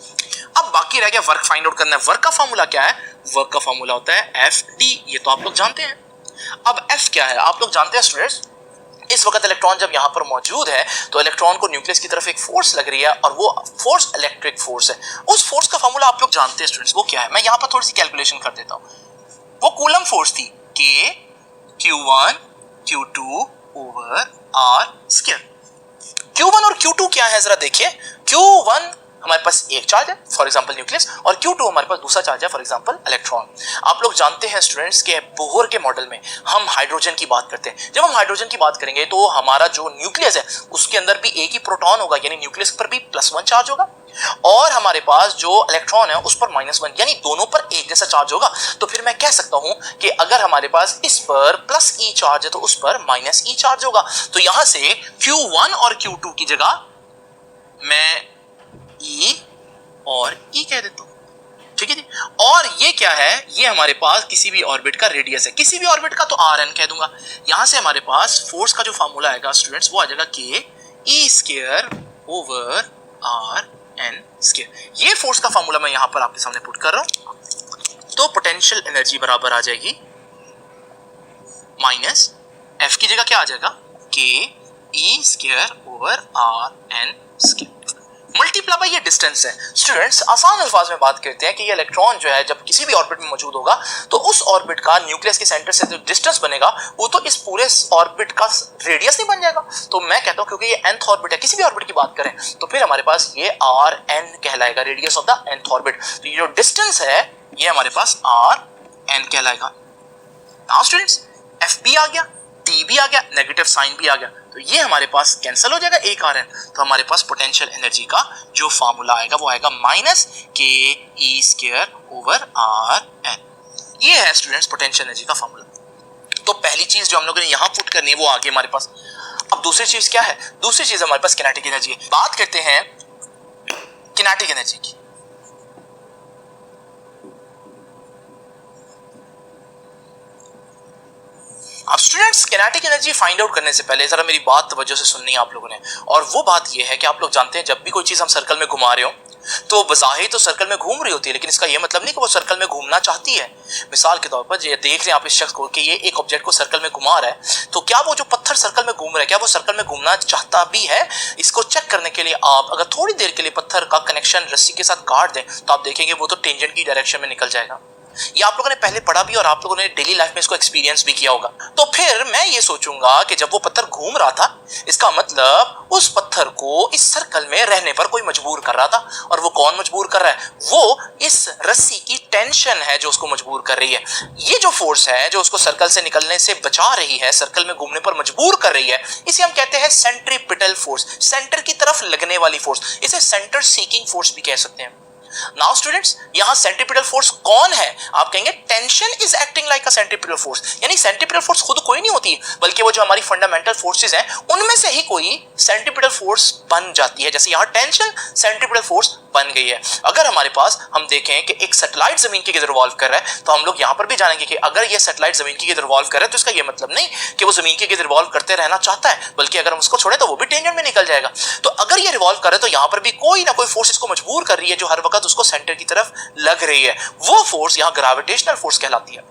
अब बाकी रह गया वर्क फाइंड आउट करना है। वर्क का फॉर्मूला क्या है? वर्क का फॉर्मूला होता है एफ डी, ये तो आप लोग जानते हैं। अब एफ क्या है आप लोग जानते हैं स्टूडेंट्स। इस वक्त इलेक्ट्रॉन जब यहां पर मौजूद है तो इलेक्ट्रॉन को न्यूक्लियस की तरफ एक फोर्स लग रही है, और वो फोर्स इलेक्ट्रिक फोर्स है। उस फोर्स का फॉर्मूला आप लोग जानते हैं स्टूडेंट्स, वो क्या है? मैं यहां पर थोड़ी सी कैलकुलेशन कर देता हूं। वो कूलम फोर्स थी, के Q1 Q2 over are square. Q1 और Q2 क्या है जरा देखिए। Q1 हमारे पास एक चार्ज है, फॉर एग्जांपल न्यूक्लियस, और Q2 हमारे पास दूसरा चार्ज है, फॉर एग्जांपल इलेक्ट्रॉन। आप लोग जानते हैं स्टूडेंट्स के बोहर के मॉडल में हम हाइड्रोजन की बात करते हैं। जब हम हाइड्रोजन की बात करेंगे तो हमारा जो न्यूक्लियस है उसके अंदर भी एक ही प्रोटॉन होगा, यानी न्यूक्लियस पर भी +1 चार्ज होगा, और हमारे पास जो इलेक्ट्रॉन है उस पर -1, यानी दोनों पर एक जैसा चार्ज होगा। तो फिर मैं कह सकता हूं कि अगर हमारे पास इस पर +E चार्ज है तो उस पर -E चार्ज होगा। तो यहां से Q1 और Q2 की जगह मैं E और E कह देता हूं, ठीक है जी। और ये क्या है? ये हमारे पास किसी भी ऑर्बिट का रेडियस है, किसी भी ऑर्बिट का, तो Rn कह दूंगा। यहां से हमारे पास फोर्स का जो फार्मूला आएगा स्टूडेंट्स वो आ जाएगा K E² over Rn square. ये फोर्स का फार्मूला मैं यहां पर आपके सामने पुट कर रहा हूं। तो पोटेंशियल एनर्जी बराबर आ जाएगी माइनस F की जगह क्या आ जाएगा? K E² over Rn square multiply by ये डिस्टेंस है। स्टूडेंट्स आसान अल्फाज में बात करते हैं कि ये इलेक्ट्रॉन जो है जब किसी भी ऑर्बिट में मौजूद होगा तो उस ऑर्बिट का न्यूक्लियस के सेंटर से जो डिस्टेंस बनेगा वो तो इस पूरे ऑर्बिट का रेडियस नहीं बन जाएगा। तो मैं कहता हूं क्योंकि ये nth ऑर्बिट है, किसी भी ऑर्बिट की बात करें तो फिर हमारे पास ये Rn कहलाएगा, radius of the nth orbit. तो ये जो डिस्टेंस है ये हमारे पास Rn कहलाएगा। नाउ स्टूडेंट्स F भी आ गया, D भी आ गया, नेगेटिव साइन भी आ गया, तो ये हमारे पास कैंसिल हो जाएगा एक Rn। तो हमारे पास पोटेंशियल एनर्जी का जो फार्मूला आएगा वो आएगा -KE² ओवर Rn। ये है स्टूडेंट्स पोटेंशियल एनर्जी का फार्मूला। तो पहली चीज जो हम लोगों ने यहां पुट करनी है वो आगे हमारे पास। अब दूसरी चीज क्या है? दूसरी चीज हमारे पास किनेटिक एनर्जी है। बात करते हैं किनेटिक एनर्जी की। अब students kinetic energy find out करने से पहले जरा मेरी बात तवज्जो से सुननी है आप लोगों ने, और वो बात ये है कि आप लोग जानते हैं जब भी कोई चीज हम सर्कल में घुमा रहे हो तो बज़ाहिर तो सर्कल में घूम रही होती है, लेकिन इसका ये मतलब नहीं कि वो सर्कल में घूमना चाहती है। मिसाल के तौर पर ये देख रहे हैं आप इस शख्स को कि ये एक ऑब्जेक्ट को सर्कल में घुमा रहा है, तो क्या वो जो पत्थर सर्कल में घूम रहा है क्या वो सर्कल में घूमना चाहता भी है? इसको चेक करने के लिए आप अगर थोड़ी देर के लिए पत्थर का कनेक्शन रस्सी के साथ काट दें तो आप देखेंगे वो तो टेंजेंट की डायरेक्शन में निकल जाएगा। ये आप लोगों ने पहले पढ़ा भी और आप लोगों ने डेली लाइफ में इसको एक्सपीरियंस भी किया होगा। तो फिर मैं ये सोचूंगा कि जब वो पत्थर घूम रहा था इसका मतलब उस पत्थर को इस सर्कल में रहने पर कोई मजबूर कर रहा था, और वो कौन मजबूर कर रहा है? वो इस रस्सी की टेंशन है जो उसको मजबूर कर रही है। ये जो फोर्स है जो उसको सर्कल से निकलने से बचा रही है, सर्कल में घूमने पर मजबूर कर रही है, इसे हम कहते हैं सेंट्रीपिटल फोर्स, सेंटर की तरफ लगने वाली फोर्स। इसे सेंटर सीकिंग फोर्स भी कह सकते हैं। नाउ स्टूडेंट्स यहां सेंट्रीपिटल फोर्स कौन है? आप कहेंगे tension is acting like a centripetal force, यानी सेंट्रीपिटल फोर्स खुद कोई नहीं होती बल्कि वो जो हमारी फंडामेंटल फोर्सेस हैं उनमें से ही कोई सेंट्रीपिटल फोर्स बन जाती है। जैसे यहां टेंशन सेंट्रीपिटल फोर्स बन गई है। अगर हमारे पास हम देखें कि एक सैटेलाइट जमीन के गिर्द रिवॉल्व कर रहा है तो हम लोग यहां पर भी जानेंगे कि अगर ये सैटेलाइट जमीन के गिर्द रिवॉल्व कर रहा है तो इसका ये मतलब नहीं कि वो जमीन के गिर्द रिवॉल्व करते रहना चाहता है, बल्कि अगर हम उसको छोड़े तो वो भी टेंजेंट में निकल जाएगा। तो अगर ये रिवॉल्व कर रहा है तो यहां पर भी कोई ना कोई फोर्स इसको मजबूर कर रही है जो हर वक्त उसको सेंटर की तरफ लग रही है। वो फोर्स यहां ग्रेविटेशनल फोर्स कहलाती है।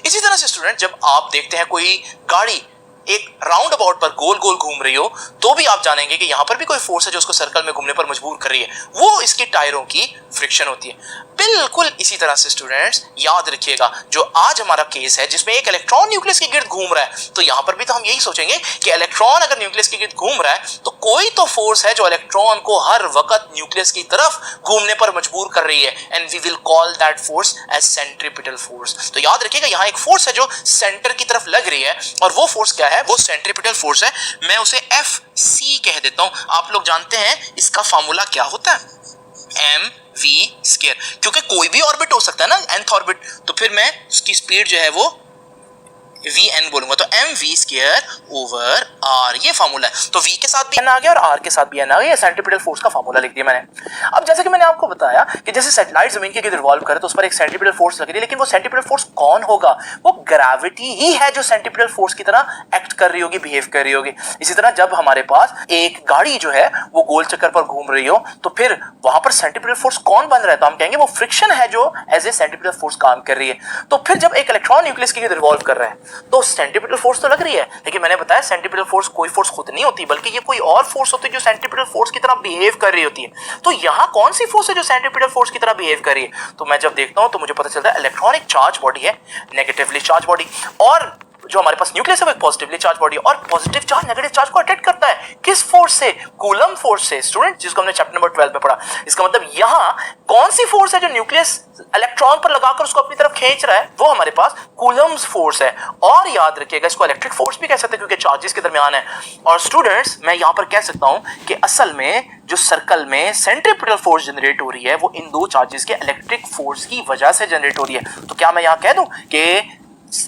इसी तरह से स्टूडेंट जब आप देखते हैं कोई गाड़ी एक राउंड अबाउट पर गोल गोल घूम रही हो तो भी आप जानेंगे कि यहां पर भी कोई फोर्स है जो उसको सर्कल में घूमने पर मजबूर कर रही है, वो इसकी टायरों की फ्रिक्शन होती है। बिल्कुल इसी तरह से स्टूडेंट्स याद रखिएगा, जो आज हमारा केस है जिसमें एक इलेक्ट्रॉन न्यूक्लियस के गिर्द घूम रहा है, तो यहां पर भी तो हम यही सोचेंगे कि इलेक्ट्रॉन अगर न्यूक्लियस के गिर्द घूम रहा है तो कोई तो फोर्स है जो इलेक्ट्रॉन को हर वक्त न्यूक्लियस की तरफ घूमने पर मजबूर कर रही है, and we will call that force as centripetal force. तो याद रखिएगा यहां एक फोर्स है जो सेंटर की तरफ लग रही है, और वो फोर्स क्या है, वो सेंट्रीपिटल फोर्स है। मैं उसे एफ सी कह देता हूं। आप लोग जानते हैं इसका फार्मूला क्या होता है, एम वी स्क्वायर, क्योंकि कोई भी ऑर्बिट हो सकता है ना, nth ऑर्बिट, तो फिर मैं उसकी स्पीड जो है वो वी एन बोलूंगा, तो m v square over r, ये फार्मूला है। तो वी के साथ भी एन आ गया और आर के साथ भी एन आ गया, सेंट्रीपिटल फोर्स का फार्मूला लिख दिया मैंने। अब जैसे कि मैंने आपको बताया कि जैसे सैटेलाइट जमीन के गिर्द रिवॉल्व करे तो उस पर एक सेंट्रीपिटल फोर्स लग रही है, लेकिन वो सेंट्रीपिटल फोर्स कौन होगा, वो ग्रेविटी ही है जो सेंट्रीपिटल फोर्स की तरह एक्ट कर रही होगी, बिहेव कर रही होगी। इसी तरह जब हमारे पास एक गाड़ी जो है वो गोल चक्कर पर घूम रही हो तो फिर वहां पर सेंट्रीपिटल फोर्स कौन बन रहा है, तो हम कहेंगे वो फ्रिक्शन है जो एज ए सेंट्रीपिटल फोर्स काम कर रही है। तो फिर जब एक इलेक्ट्रॉन न्यूक्लियस के गिर्द रिवॉल्व कर रहा है तो सेंट्रीपिटल फोर्स तो लग रही है, लेकिन मैंने बताया सेंट्रीपिटल फोर्स कोई फोर्स खुद नहीं होती, बल्कि ये कोई और फोर्स होती है जो सेंट्रीपिटल फोर्स की तरह बिहेव कर रही होती है। तो यहां कौन सी फोर्स है जो सेंट्रीपिटल फोर्स की तरह बिहेव कर रही है, तो मैं जब देखता हूं तो मुझे पता चलता है इलेक्ट्रॉनिक चार्ज बॉडी है, नेगेटिवली चार्ज बॉडी, और जो हमारे पास न्यूक्लियस है वो एक पॉजिटिवली चार्ज बॉडी, और पॉजिटिव चार्ज नेगेटिव चार्ज को अट्रैक्ट करता है किस फोर्स से, कूलम फोर्स से, स्टूडेंट, जिसको हमने चैप्टर नंबर 12 में पढ़ा। इसका मतलब यहां कौन सी फोर्स है जो न्यूक्लियस इलेक्ट्रॉन पर लगाकर उसको अपनी तरफ खींच रहा है, वो हमारे पास कूलम्स फोर्स है। और याद रखिएगा इसको इलेक्ट्रिक फोर्स भी कह सकते हैं क्योंकि चार्जेस के दरमियान है। और स्टूडेंट्स मैं यहां पर कह सकता हूं कि असल में जो सर्कल में सेंट्रीपिटल फोर्स जनरेट हो रही है वो इन दो चार्जेस के इलेक्ट्रिक फोर्स की वजह से जनरेट हो रही है। तो क्या मैं यहां कह दूं कि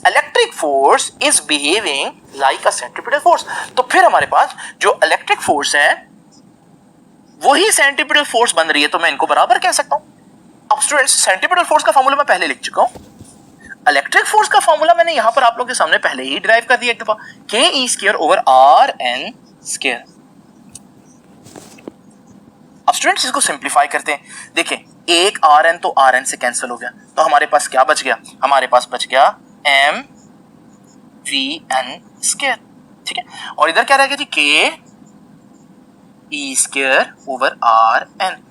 electric force is behaving like a centripetal force, तो फिर हमारे पास जो इलेक्ट्रिक फोर्स है वही सेंट्रीपिटल फोर्स बन रही है, तो मैं इनको बराबर कह सकता हूं। अब स्टूडेंट्स सेंट्रीपिटल फोर्स का फार्मूला मैं पहले लिख चुका हूं, इलेक्ट्रिक फोर्स का फार्मूला मैंने यहां पर आप लोगों के सामने पहले ही डिराइव कर दिया एक दफा, k e square over r n square. अब स्टूडेंट्स इसको सिंप्लीफाई करते हैं, देखें एक आर एन तो आर एन से कैंसिल हो गया, तो हमारे पास क्या बच गया, हमारे पास बच गया एम वी एन स्क्वायर, ठीक है, और इधर क्या रहेगा जी, के e square over r N.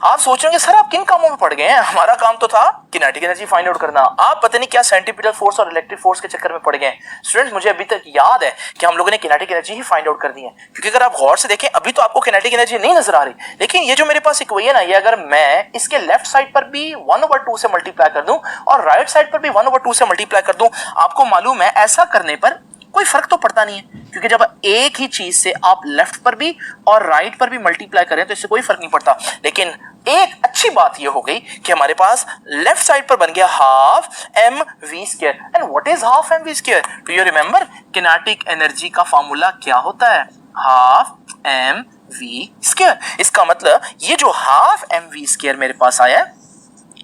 आप सोचेंगे सर आप किन कामों में पड़ गए हैं, हमारा काम तो था किनेटिक एनर्जी फाइंड आउट करना, आप पता नहीं क्या सेंट्रीपिटल फोर्स और इलेक्ट्रिक फोर्स के चक्कर में पड़ गए। स्टूडेंट्स मुझे अभी तक याद है कि हम लोगों ने किनेटिक एनर्जी ही फाइंड आउट कर दी है, क्योंकि अगर आप गौर से देखें अभी तो आपको किनेटिक एनर्जी नहीं नजर आ रही, लेकिन ये जो मेरे पास इक्वेशन है, ये अगर मैं इसके लेफ्ट साइड पर भी 1/2 से मल्टीप्लाई कर दूं और राइट साइड पर भी 1/2 से मल्टीप्लाई कर दूं, आपको मालूम है ऐसा करने पर कोई फर्क तो पड़ता नहीं है, क्योंकि जब एक ही चीज से आप लेफ्ट पर भी और राइट पर भी मल्टीप्लाई करें तो इससे कोई फर्क नहीं पड़ता। लेकिन एक अच्छी बात यह हो गई कि हमारे पास लेफ्ट साइड पर बन गया half m v square. And what is half m v square, do you remember kinetic energy का फार्मूला क्या होता है, हाफ एम वी स्क्वायर। इसका मतलब ये जो हाफ एम वी स्क्वायर मेरे पास आया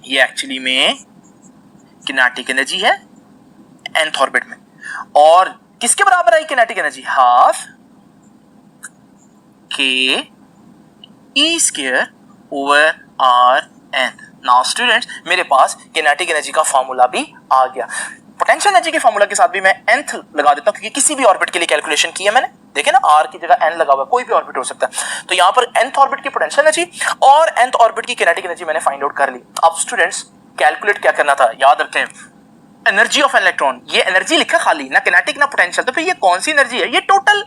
ये एक्चुअली में किनेटिक एनर्जी है nth ऑर्बिट में, और किसके बराबर आई kinetic energy, half k e square over r n. Now students मेरे पास किनेटिक एनर्जी का फार्मूला भी आ गया। पोटेंशियल एनर्जी के फार्मूला के साथ भी मैं nth लगा देता हूं, क्योंकि किसी भी ऑर्बिट के लिए कैलकुलेशन की है मैंने, देखे ना r की जगह n लगा हुआ है, कोई भी ऑर्बिट हो सकता है। तो यहां पर nth ऑर्बिट की पोटेंशियल एनर्जी और nth ऑर्बिट की किनेटिक एनर्जी मैंने फाइंड आउट कर ली। अब स्टूडेंट्स कैलकुलेट क्या करना था, याद रखें एनर्जी ऑफ इलेक्ट्रॉन, ये एनर्जी लिखा खाली, ना किनेटिक ना पोटेंशियल, तो फिर ये कौन सी एनर्जी है, ये टोटल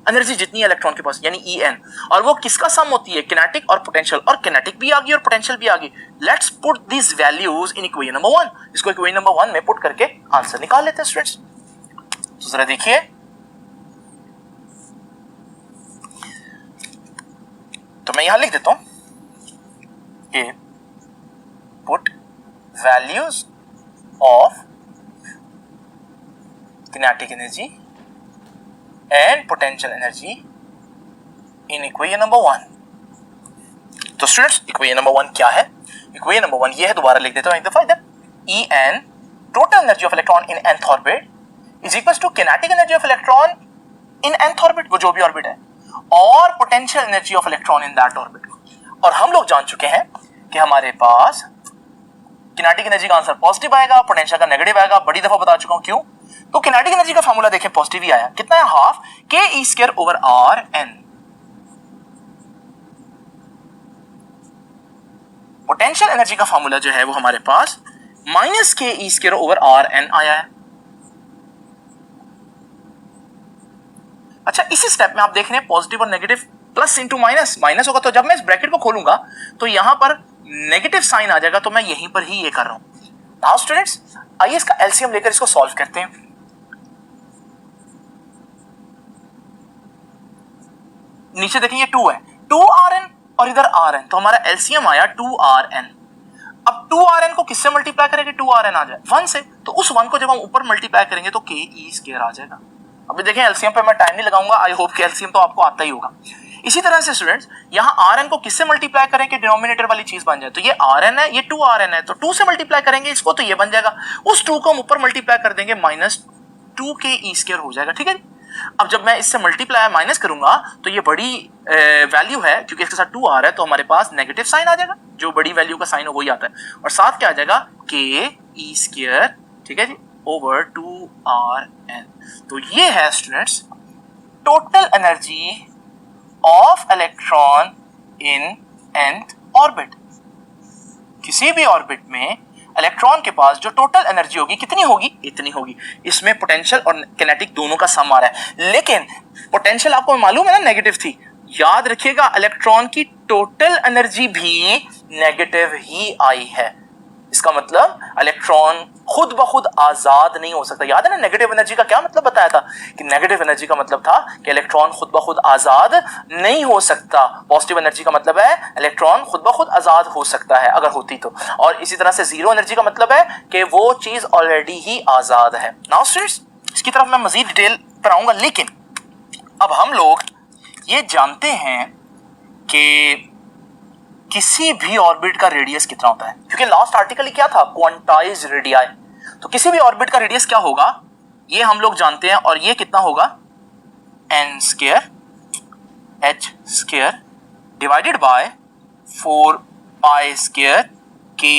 एनर्जी जितनी है इलेक्ट्रॉन के पास यानी ई एन, और वो किसका सम होती है, किनेटिक और पोटेंशियल, और किनेटिक भी आ गई और पोटेंशियल भी आ गई। Let's put this values in equation number 1, इसको इक्वेशन नंबर 1 में पुट करके आंसर निकाल लेते हैं स्टूडेंट्स। तो जरा देखिए, तो मैं यहां लिख देता हूं कि put values of kinetic energy and potential energy in equation number 1। तो स्टूडेंट्स इक्वेशन नंबर 1 क्या है, इक्वेशन नंबर 1 ये है, दोबारा लिख देता हूं एक दफा इधर, E n total energy of electron in nth orbit is equals to kinetic energy of electron in nth orbit, वो जो भी ऑर्बिट है, और potential energy of electron in that orbit। और हम लोग जान चुके हैं कि हमारे पास किनेटिक एनर्जी का आंसर पॉजिटिव आएगा, पोटेंशियल का नेगेटिव आएगा, बड़ी दफा बता चुका हूं क्यों, तो किनेटिक एनर्जी का फॉर्मूला देखें, पॉजिटिव ही आया, कितना है, half k e square over r n. Potential energy का फॉर्मूला जो है वो हमारे पास minus k e square over r n आया है। अच्छा, इसी स्टेप में आप देख रहे हैं पॉजिटिव और negative, plus into minus, minus होगा तो जब मैं इस ब्रैकेट को खोलूंगा तो यहां पर नेगेटिव साइन आ जाएगा, तो मैं यहीं पर ही ये कर रहा हूं। नाउ स्टूडेंट्स, आइए इसका एलसीएम लेकर इसको सॉल्व करते हैं। नीचे देखें ये 2 है, 2rn और इधर rn, तो हमारा एलसीएम आया 2rn। अब 2rn को किससे मल्टीप्लाई करेंगे, 2rn आ जाए 1 से, तो उस 1 को जब हम ऊपर मल्टीप्लाई करेंगे तो के ई स्क्वायर आ जाएगा। अभी देखें एलसीएम पे मैं टाइम नहीं लगाऊंगा, आई होप कि एलसीएम तो आपको आता ही होगा। इसी तरह से स्टूडेंट्स, यहाँ rn को किससे मल्टीप्लाई करें कि डिनोमिनेटर वाली चीज बन जाए, तो ये rn है, ये 2rn है, तो 2 से मल्टीप्लाई करेंगे इसको तो ये बन जाएगा, उस 2 को हम ऊपर मल्टीप्लाई कर देंगे, माइनस 2 के ई स्क्वायर हो जाएगा। ठीक है, अब जब मैं इससे मल्टीप्लाई माइनस करूंगा तो ये बड़ी वैल्यू है, क्योंकि इसके साथ 2 आ रहा है तो हमारे पास नेगेटिव साइन आ जाएगा, जो बड़ी वैल्यू का साइन हो वही आता है, और साथ क्या आ जाएगा, के ई स्क्वायर, ठीक है जी, ओवर 2rn। तो ये है students total energy of electron in nth orbit. किसी भी ऑर्बिट में इलेक्ट्रॉन के पास जो टोटल एनर्जी होगी कितनी होगी, इतनी होगी। इसमें पोटेंशियल और किनेटिक दोनों का सम आ रहा है, लेकिन पोटेंशियल आपको मालूम है ना नेगेटिव थी, याद रखिएगा इलेक्ट्रॉन की टोटल एनर्जी भी नेगेटिव ही आई है। इसका मतलब इलेक्ट्रॉन खुद ब खुद आजाद नहीं हो सकता। याद है ना नेगेटिव एनर्जी का क्या मतलब बताया था, कि नेगेटिव एनर्जी का मतलब था कि इलेक्ट्रॉन खुद ब खुद आजाद नहीं हो सकता। पॉजिटिव एनर्जी का मतलब है इलेक्ट्रॉन खुद ब खुद आजाद हो सकता है अगर होती तो, और इसी तरह से जीरो एनर्जी का मतलब है कि वो चीज ऑलरेडी ही आजाद है। नाउ स्टूडेंट्स, इसकी तरफ मैं मजीद डिटेल पर आऊंगा, लेकिन अब हम लोग ये जानते हैं कि किसी भी ऑर्बिट का रेडियस कितना होता है, क्योंकि लास्ट आर्टिकल क्या था, क्वांटाइज रेडियाई। तो किसी भी ऑर्बिट का रेडियस क्या होगा ये हम लोग जानते हैं, और ये कितना होगा, n square h square divided by 4 pi square k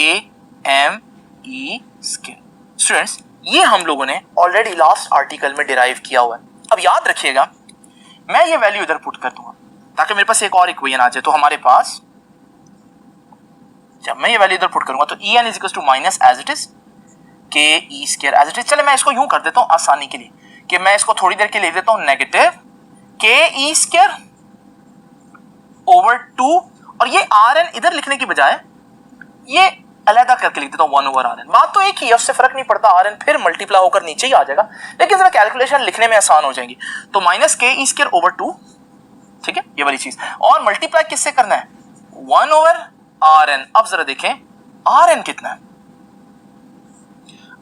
m e square. Students, ये हम लोगों ने ऑलरेडी लास्ट आर्टिकल में डिराइव किया हुआ है। अब याद रखिएगा, मैं ये वैल्यू इधर पुट कर दूंगा ताकि मेरे पास एक और इक्वेशन आ जाए। तो हमारे पास जब मैं ये वैल्यू इधर पुट करूंगा तो en is equal to minus as it is k e square as it is. चले मैं इसको यूं कर देता हूं आसानी के लिए, कि मैं इसको थोड़ी देर के लिए लिख देता हूं नेगेटिव के ई स्क्वायर ओवर 2, और ये rn इधर लिखने की बजाय ये अलग करके लिख देता हूं 1 ओवर rn। बात तो एक ही है, उससे फर्क नहीं पड़ता, rn फिर मल्टीप्लाई होकर नीचे ही आ जाएगा, लेकिन जरा कैलकुलेशन लिखने में आसान हो जाएगी। तो minus k e square over 2, ठीक है, ये वाली चीज, और मल्टीप्लाई किससे करना है, 1 ओवर rn। अब जरा देखें rn कितना है,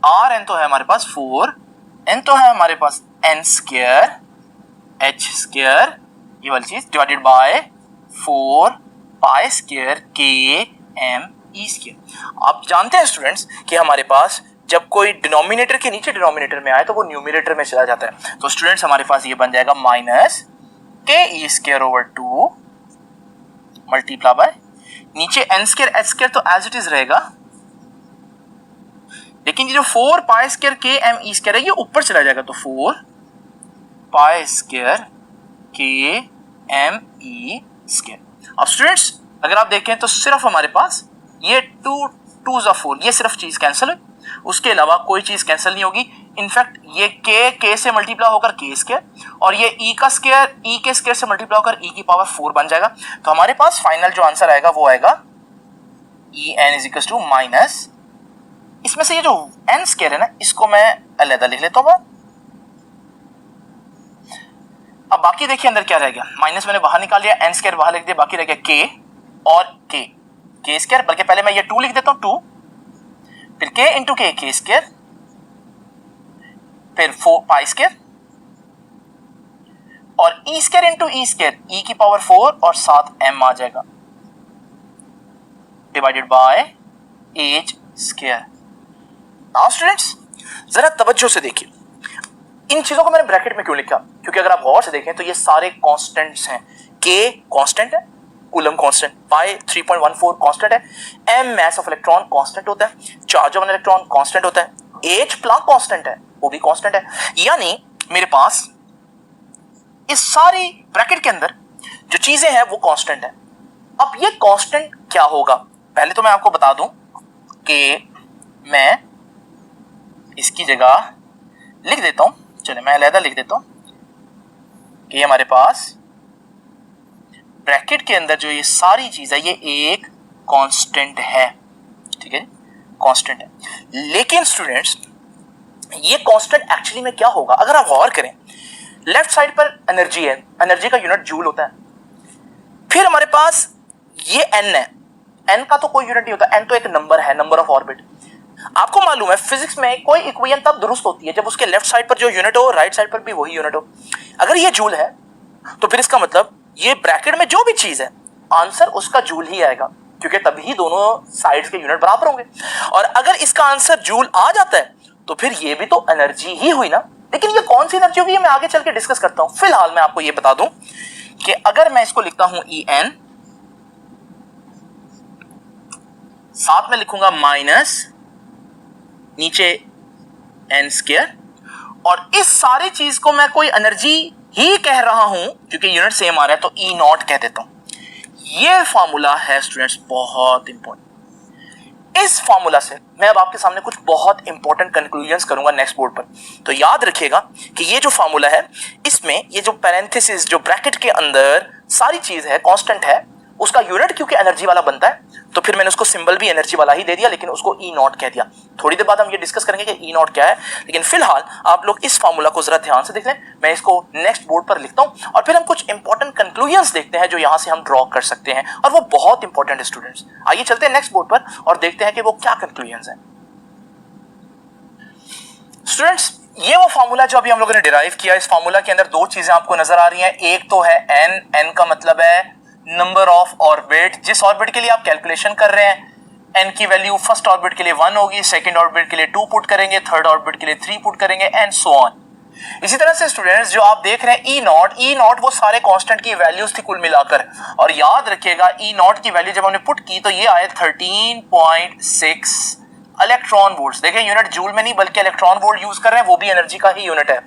rn तो है हमारे पास 4, n तो है हमारे पास n स्क्वायर h स्क्वायर, ये वाली चीज, divided by 4 pi square k m e square. आप जानते हैं स्टूडेंट्स कि हमारे पास जब कोई डिनोमिनेटर के नीचे डिनोमिनेटर में आए तो वो न्यूमिनेटर में चला जाता है। तो स्टूडेंट्स हमारे पास ये बन जाएगा minus k e square over 2 multiply by, नीचे n स्क्वायर h स्क्वायर तो एज इट इज रहेगा, लेकिन ये जो 4 पाई स्क्वायर के एम ई स्क्वायर है ये ऊपर चला जाएगा, तो 4 पाई स्क्वायर के एम ई स्क्वायर। अब स्टूडेंट्स अगर आप देखें तो सिर्फ हमारे पास ये 2 2 4, ये सिर्फ चीज कैंसिल है, उसके अलावा कोई चीज कैंसिल नहीं होगी। इनफैक्ट ये k से मल्टीप्लाई होकर k स्क्वायर, और ये e का स्क्वायर e के स्क्वायर से मल्टीप्लाई होकर e की पावर 4 बन जाएगा। तो हमारे पास फाइनल जो आंसर आएगा वो आएगा en is equal to minus, इसमें से ये जो n स्क्वायर है ना इसको मैं अलग लिख लेता हूँ। अब बाकी देखिए अंदर क्या रह गया, माइनस मैंने बाहर निकाल लिया, n स्क्वायर बाहर लिख दिया, बाकी रह गया k और k स्क्वायर, बल्कि पहले मैं ये 2 लिख देता हूँ, 2, फिर k इंटू k स्क्वायर, फिर 4 पाई स्क्वायर, और E square into E square, ई की पावर 4 और साथ m आ जाएगा, divided by h square. Now students जरा तवज्जो से देखिए, इन चीजों को मैंने ब्रैकेट में क्यों लिखा, क्योंकि अगर आप गौर से देखें तो ये सारे कांस्टेंट्स हैं। k कांस्टेंट है, कूलम कांस्टेंट, पाई 3.14 कांस्टेंट है, m mass of electron constant होता है, charge of an electron constant होता है, एच प्लैंक कांस्टेंट है, वो भी कांस्टेंट है, यानी मेरे पास इस सारी ब्रैकेट के अंदर जो चीजें हैं वो कांस्टेंट है। अब ये कांस्टेंट क्या होगा, पहले तो मैं आपको बता दूं कि मैं इसकी जगह लिख देता हूं, चलिए मैं अलग लिख देता हूं कि हमारे पास ब्रैकेट के अंदर जो ये सारी चीज है ये एक कांस्टेंट है, ठीक है, कांस्टेंट है। लेकिन स्टूडेंट्स ये कांस्टेंट एक्चुअली में क्या होगा, अगर आप गौर करें, लेफ्ट साइड पर एनर्जी है, एनर्जी का यूनिट जूल होता है, फिर हमारे पास ये एन है, एन का तो कोई यूनिट नहीं होता, एन तो एक नंबर है, नंबर ऑफ ऑर्बिट। आपको मालूम है फिजिक्स में कोई इक्वेशन तब दुरुस्त होती है जब उसके लेफ्ट साइड पर जो यूनिट हो राइट साइड पर भी वही यूनिट हो। अगर ये जूल है तो फिर इसका मतलब ये ब्रैकेट में जो भी चीज है आंसर उसका जूल ही आएगा, क्योंकि तभी दोनों साइड्स के यूनिट बराबर होंगे। और अगर इसका आंसर जूल आ जाता है तो फिर ये भी तो एनर्जी ही हुई ना। लेकिन ये कौन सी एनर्जी होगी ये मैं आगे चल के डिस्कस करता हूं। फिलहाल मैं आपको ये बता दूं कि अगर मैं इसको लिखता हूं ई एन, साथ में लिखूंगा माइनस नीचे एन स्क्वायर, और इस सारी चीज को मैं कोई एनर्जी ही कह रहा हूं क्योंकि यूनिट सेम आ रहा है, तो ई नॉट कह देता हूं। ये फॉर्मूला है स्टूडेंट्स बहुत इंपॉर्टेंट। इस फॉर्मूला से मैं अब आपके सामने कुछ बहुत इंपॉर्टेंट कंक्लूजन्स करूंगा नेक्स्ट बोर्ड पर। तो याद रखिएगा कि ये जो फॉर्मूला है इसमें ये जो पैरेंथेसिस जो ब्रैकेट के अंदर सारी चीज है कांस्टेंट है, उसका यूनिट क्योंकि एनर्जी वाला बनता है तो फिर मैंने उसको सिंबल भी एनर्जी वाला ही दे दिया, लेकिन उसको ई नॉट कह दिया। थोड़ी देर बाद हम ये डिस्कस करेंगे कि ई नॉट क्या है, लेकिन फिलहाल आप लोग इस फॉर्मूला को जरा ध्यान से देख लें। मैं इसको नेक्स्ट बोर्ड पर लिखता हूं और फिर हम कुछ इंपॉर्टेंट कंक्लूजन्स देखते हैं जो यहां से हम ड्रॉ कर सकते हैं, और वो बहुत इंपॉर्टेंट है स्टूडेंट्स। आइए चलते हैं नेक्स्ट बोर्ड पर और देखते हैं कि वो क्या कंक्लूजन्स हैं। स्टूडेंट्स ये वो फॉर्मूला जो अभी हम लोगों ने डिराइव किया, इस फॉर्मूला के अंदर दो चीजें आपको नजर आ रही हैं। एक तो है एन, एन का मतलब है नंबर ऑफ ऑर्बिट, जिस ऑर्बिट के लिए आप कैलकुलेशन कर रहे हैं एन की वैल्यू फर्स्ट ऑर्बिट के लिए 1 होगी, सेकंड ऑर्बिट के लिए 2 पुट करेंगे, थर्ड ऑर्बिट के लिए 3 पुट करेंगे एंड सो ऑन। इसी तरह से स्टूडेंट्स जो आप देख रहे हैं ई नॉट वो सारे कांस्टेंट की वैल्यूज थी कुल मिलाकर, और याद रखिएगा ई नॉट की वैल्यू जब हमने पुट की तो ये आए 13.6 इलेक्ट्रॉन वोल्ट्स। देखिए यूनिट जूल में नहीं बल्कि इलेक्ट्रॉन वोल्ट यूज कर रहे हैं, वो भी एनर्जी का ही यूनिट है।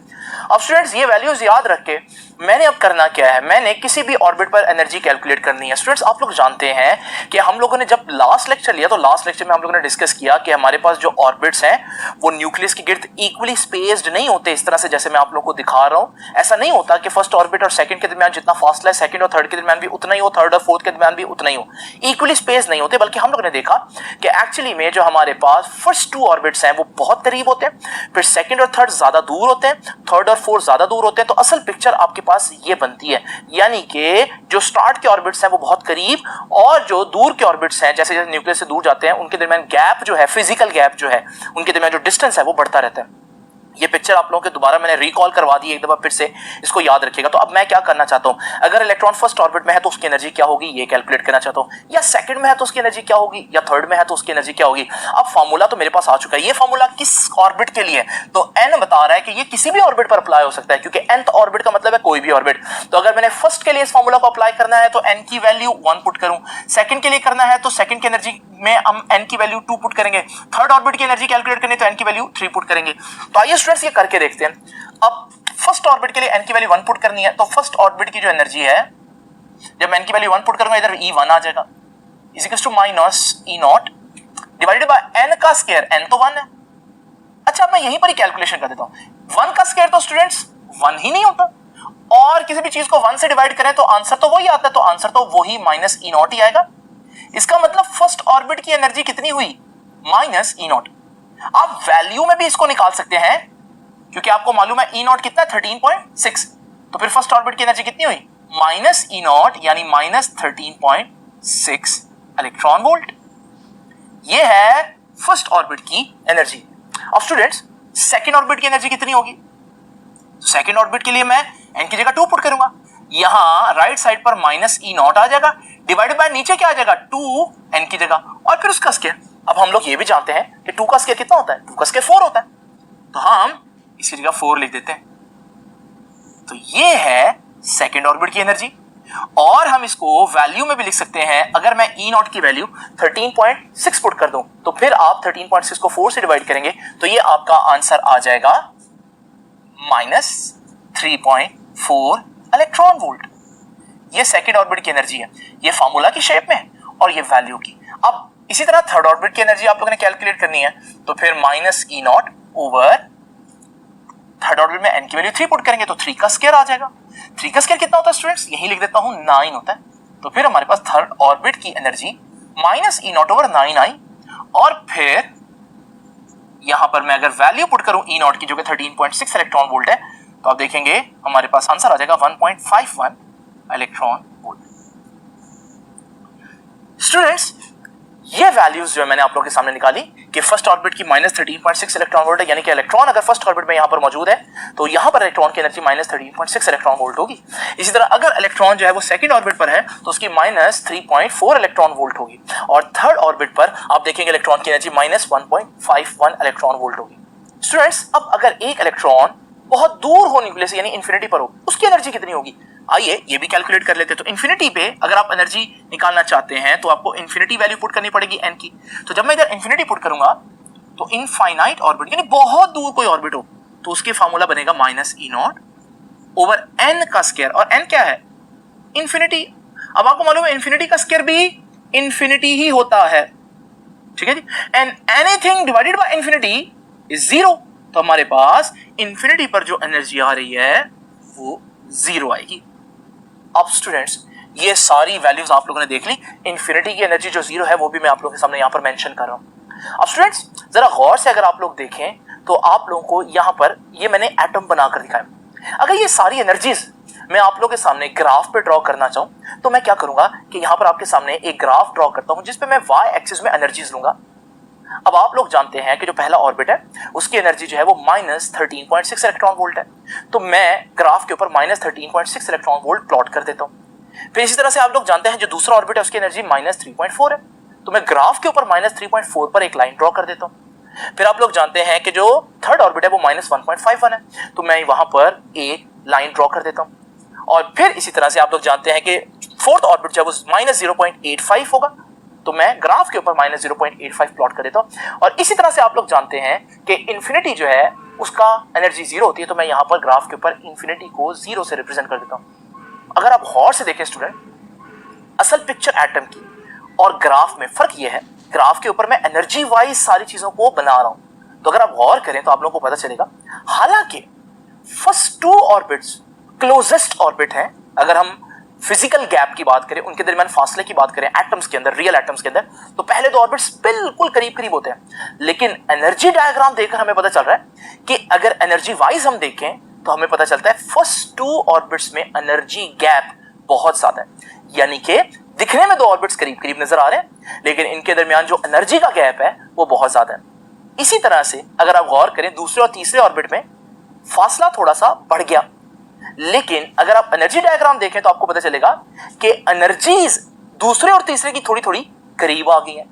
अब स्टूडेंट्स ये वैल्यूज याद रख के मैंने अब करना क्या है, मैंने किसी भी ऑर्बिट पर एनर्जी कैलकुलेट करनी है। स्टूडेंट्स आप लोग जानते हैं कि हम लोगों ने जब लास्ट लेक्चर लिया तो लास्ट लेक्चर में हम लोगों ने डिस्कस किया कि हमारे पास जो ऑर्बिट्स हैं वो न्यूक्लियस के गिर्द इक्वली स्पेस्ड नहीं होते इस तरह से जैसे मैं आप लोगों को दिखा रहा हूं। ऐसा नहीं होता कि फर्स्ट ऑर्बिट और सेकंड के दरमियान जितना फासला है सेकंड और थर्ड के दरमियान भी उतना ही हो, थर्ड और फोर्थ के दरमियान भी उतना ही हो, इक्वली स्पेस नहीं होते। बल्कि हम लोगों ने देखा कि एक्चुअली में जो हमारे पास फर्स्ट 2 ऑर्बिट्स हैं वो बहुत करीब होते हैं, फिर सेकंड और थर्ड ज्यादा दूर होते हैं, थर्ड और फोर्थ ज्यादा दूर होते हैं। तो असल पिक्चर आपके पास ये बनती है, यानी कि जो स्टार्ट के ऑर्बिट्स हैं वो बहुत करीब, और जो दूर के ऑर्बिट्स हैं जैसे जैसे न्यूक्लियस से दूर जाते हैं उनके दरमियान गैप जो है, फिजिकल गैप जो है, उनके दरमियान जो डिस्टेंस है वो बढ़ता रहता है। ये पिक्चर आप लोगों के दोबारा मैंने रिकॉल करवा दी एक दफा, फिर से इसको याद रखिएगा। तो अब मैं क्या करना चाहता हूं, अगर इलेक्ट्रॉन फर्स्ट ऑर्बिट में है तो उसकी एनर्जी क्या होगी ये कैलकुलेट करना चाहता हूं, या सेकंड में है तो उसकी एनर्जी क्या होगी, या थर्ड में है तो उसकी एनर्जी क्या होगी। अब फार्मूला तो मेरे पास आ चुका है। ये फार्मूला किस ऑर्बिट के लिए, तो एन बता रहा है कि ये किसी भी ऑर्बिट पर अप्लाई हो सकता है, क्योंकि nth ऑर्बिट का मतलब है कोई भी ऑर्बिट। तो अगर मैंने फर्स्ट के लिए इस फार्मूला को अप्लाई करना है तो एन की वैल्यू 1 पुट करूं, सेकंड के लिए करना है तो सेकंड की एनर्जी में हम एन की वैल्यू 2 पुट करेंगे, थर्ड ऑर्बिट की एनर्जी कैलकुलेट करनी है तो एन की वैल्यू 3 पुट करेंगे। तो आइए स्टूडेंट्स ये करके देखते हैं। अब फर्स्ट ऑर्बिट के लिए एन की वैल्यू 1 पुट करनी है, तो फर्स्ट ऑर्बिट की जो एनर्जी है जब मैं एन की वैल्यू 1 पुट करूंगा इधर E1 आ जाएगा, is equals to minus e not divided by n का स्क्वायर, एन तो 1 है। अच्छा अब मैं यहीं पर ही कैलकुलेशन कर देता हूं। 1 का स्क्वायर तो स्टूडेंट्स 1 ही नहीं होता, और किसी भी चीज को 1 से डिवाइड करें तो आंसर तो वही आता है, तो आंसर तो वही माइनस ई नॉट ही आएगा। इसका मतलब फर्स्ट ऑर्बिट की एनर्जी कितनी हुई, माइनस ई नॉट। आप वैल्यू में भी इसको निकाल सकते हैं क्योंकि आपको मालूम है ई नॉट कितना है 13.6, तो फिर फर्स्ट ऑर्बिट की एनर्जी कितनी हुई, माइनस ई नॉट यानी माइनस 13.6 इलेक्ट्रॉन वोल्ट। ये है फर्स्ट ऑर्बिट की एनर्जी। अब स्टूडेंट्स सेकंड ऑर्बिट की एनर्जी कितनी होगी, सेकंड ऑर्बिट के लिए मैं एन की जगह 2 पुट करूंगा, यहां राइट साइड पर माइनस ई नॉट आ जाएगा, डिवाइडेड बाय नीचे क्या आ जाएगा 2 एन की जगह, और फिर उसका स्क्वायर। अब हम लोग ये भी जानते हैं कि 2 का स्क्वायर कितना होता है, 2 का स्क्वायर 4 होता है, तो हम इसकी जगह 4 लिख देते हैं। तो ये है सेकंड ऑर्बिट की एनर्जी। और हम इसको वैल्यू में भी लिख सकते हैं। अगर मैं ई नॉट की वैल्यू 13.6 पुट कर दूं तो फिर आप 13.6 को 4 से डिवाइड करेंगे तो ये आपका आंसर आ जाएगा -3.4 इलेक्ट्रॉन वोल्ट। ये सेकेंड ऑर्बिट की एनर्जी है, ये फार्मूला की शेप में और ये वैल्यू की। अब इसी तरह थर्ड ऑर्बिट की एनर्जी आप लोगों ने कैलकुलेट करनी है तो फिर -E not over third orbit में n की वैल्यू 3 पुट करेंगे तो 3 का स्क्वायर आ जाएगा। 3 का स्क्वायर कितना होता है स्टूडेंट्स? यही लिख देता हूं, 9 होता है। तो फिर हमारे पास थर्ड ऑर्बिट की एनर्जी -E नॉट ओवर 9 आई। और फिर यहां पर मैं अगर वैल्यू पुट करूं E नॉट की जो कि 13.6 इलेक्ट्रॉन वोल्ट है तो आप देखेंगे हमारे पास आंसर आ जाएगा 1.51 इलेक्ट्रॉन वोल्ट। स्टूडेंट्स, ये वैल्यूज जो है मैंने आप लोगों के सामने निकाली कि फर्स्ट ऑर्बिट की -13.6 इलेक्ट्रॉन वोल्ट है, यानी कि इलेक्ट्रॉन अगर फर्स्ट ऑर्बिट में यहां पर मौजूद है तो यहां पर इलेक्ट्रॉन की एनर्जी -13.6 इलेक्ट्रॉन वोल्ट होगी। इसी तरह अगर इलेक्ट्रॉन जो है वो सेकंड ऑर्बिट पर है तो उसकी -3.4 इलेक्ट्रॉन वोल्ट होगी। और थर्ड ऑर्बिट पर आप देखेंगे इलेक्ट्रॉन की एनर्जी -1.51 इलेक्ट्रॉन वोल्ट होगी। स्टूडेंट्स, अब अगर एक इलेक्ट्रॉन बहुत दूर हो न्यूक्लियस से यानी इंफिनिटी पर हो, उसकी एनर्जी कितनी होगी? आइए ये भी कैलकुलेट कर लेते हैं। तो इंफिनिटी पे अगर आप एनर्जी निकालना चाहते हैं तो आपको इंफिनिटी वैल्यू पुट करनी पड़ेगी n की। तो जब मैं इधर इंफिनिटी पुट करूंगा तो इनफाइनाइट ऑर्बिट यानी बहुत दूर कोई ऑर्बिट हो तो उसके फार्मूला बनेगा -E नॉट ओवर n का स्क्वायर। और n क्या है? इंफिनिटी। अब आपको मालूम है इंफिनिटी का स्क्वायर भी इंफिनिटी ही होता है, ठीक है जी। And anything divided by infinity is 0। तो हमारे पास इंफिनिटी पर जो एनर्जी आ रही है वो 0 आएगी। अब स्टूडेंट्स, ये सारी वैल्यूज आप लोगों ने देख ली। इंफिनिटी की एनर्जी जो 0 है वो भी मैं आप लोगों के सामने यहाँ पर मेंशन कर रहा हूँ। अब स्टूडेंट्स, जरा गौर से अगर आप लोग देखें तो आप लोगों को यहाँ पर ये मैंने एटम बनाकर दिखाया। अगर ये सारी एनर्जीज मैं आप लोगों के सामने ग्राफ पे ड्रॉ करना चाहूँ तो मैं क्या करूंगा कि यहाँ पर आपके सामने एक ग्राफ ड्रॉ करता हूँ जिसपे मैं y एक्सिस में एनर्जीज लूंगा। अब आप लोग जानते हैं कि जो पहला ऑर्बिट है उसकी एनर्जी जो है वो -13.6 इलेक्ट्रॉन वोल्ट है। तो मैं ग्राफ के ऊपर -13.6 इलेक्ट्रॉन वोल्ट प्लॉट कर देता हूं। फिर इसी तरह से आप लोग जानते हैं जो दूसरा ऑर्बिट है उसकी एनर्जी -3.4 है, तो मैं ग्राफ के ऊपर -3.4 पर एक लाइन ड्रॉ कर देता हूं। फिर आप लोग जानते हैं कि जो थर्ड ऑर्बिट है वो -1.51 है, तो मैं वहां पर एक लाइन ड्रॉ कर देता हूं। और फिर इसी तरह से आप लोग जानते हैं कि फोर्थ ऑर्बिट जो है वो -0.85 होगा, तो मैं ग्राफ के ऊपर -0.85 प्लॉट कर देता हूं। और इसी तरह से आप लोग जानते हैं कि इंफिनिटी जो है उसका एनर्जी 0 होती है, तो मैं यहां पर ग्राफ के ऊपर इंफिनिटी को 0 से रिप्रेजेंट कर देता हूं। अगर आप गौर से देखें स्टूडेंट, असल पिक्चर एटम की और ग्राफ में फर्क यह है, ग्राफ के ऊपर मैं एनर्जी वाइज सारी चीजों को बना रहा हूं। तो अगर आप गौर करें तो आप लोगों को पता चलेगा हालांकि फर्स्ट 2 ऑर्बिट्स क्लोजेस्ट ऑर्बिट हैं। अगर हम फिजिकल गैप की बात करें, उनके दरमियान फासले की बात करें एटम्स के अंदर, रियल एटम्स के अंदर, तो पहले 2 ऑर्बिट्स बिल्कुल करीब करीब होते हैं। लेकिन एनर्जी डायग्राम देखकर हमें पता चल रहा है कि अगर एनर्जी वाइज हम देखें तो हमें पता चलता है फर्स्ट 2 ऑर्बिट्स में एनर्जी गैप बहुत ज्यादा है। यानी कि दिखने में 2 ऑर्बिट्स करीब करीब नजर आ रहे हैं लेकिन इनके दरमियान जो एनर्जी का गैप है वो बहुत ज्यादा है। इसी तरह से अगर आप गौर करें दूसरे और तीसरे ऑर्बिट में फासला थोड़ा सा बढ़ गया, लेकिन अगर आप एनर्जी डायग्राम देखें तो आपको पता चलेगा कि एनर्जीज दूसरे और तीसरे की थोड़ी थोड़ी करीब आ गई हैं।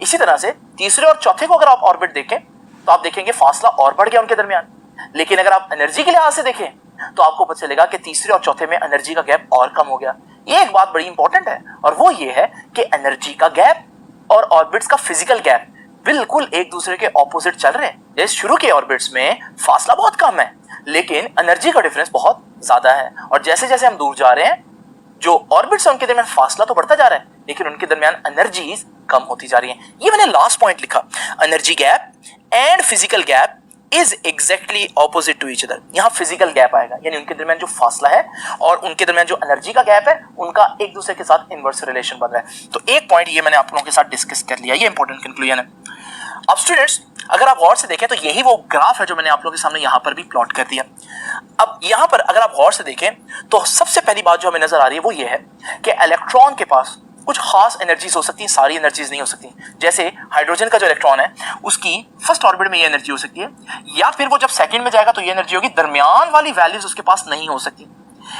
इसी तरह से तीसरे और चौथे को अगर आप ऑर्बिट देखें तो आप देखेंगे फासला और बढ़ गया उनके दरमियान। लेकिन अगर आप एनर्जी के लिहाज से देखें तो आपको पता चलेगा कि तीसरे और चौथे में एनर्जी का गैप और कम हो गया। ये एक बात बड़ी इंपॉर्टेंट है और वो ये है कि एनर्जी का गैप और ऑर्बिट्स का फिजिकल गैप बिल्कुल एक दूसरे के ऑपोजिट चल रहे हैं। जैसे शुरू के ऑर्बिट्स में फासला बहुत कम है लेकिन एनर्जी का डिफरेंस बहुत ज्यादा है, और जैसे जैसे हम दूर जा रहे हैं जो ऑर्बिट्स हैं उनके दरमियान फासला तो बढ़ता जा रहा है लेकिन उनके दरमियान एनर्जीज कम होती जा रही हैं। ये मैंने लास्ट पॉइंट लिखा, energy gap and physical gap is exactly opposite to each other. यहाँ फिजिकल गैप आएगा यानी उनके दरमियान जो फासला है और उनके दरमियान जो एनर्जी का गैप है उनका एक दूसरे के साथ इनवर्स रिलेशन बन रहा है। तो एक पॉइंट ये मैंने आप लोगों के साथ डिस्कस कर लिया, ये इंपॉर्टेंट कंक्लूजन है। अब स्टूडेंट्स, अगर आप गौर से देखें तो यही वो ग्राफ है जो मैंने आप लोगों के सामने यहाँ पर भी प्लॉट कर दिया। अब यहाँ पर अगर आप गौर से देखें तो सबसे पहली बात जो हमें नजर आ रही है वो ये है कि इलेक्ट्रॉन के पास कुछ खास एनर्जीज हो सकती हैं, सारी एनर्जीज नहीं हो सकती। जैसे हाइड्रोजन का जो इलेक्ट्रॉन है उसकी फर्स्ट ऑर्बिट में ये एनर्जी हो सकती है, या फिर वो जब सेकंड में जाएगा तो ये एनर्जी होगी, दरमियान वाली वैल्यूज उसके पास नहीं हो सकती।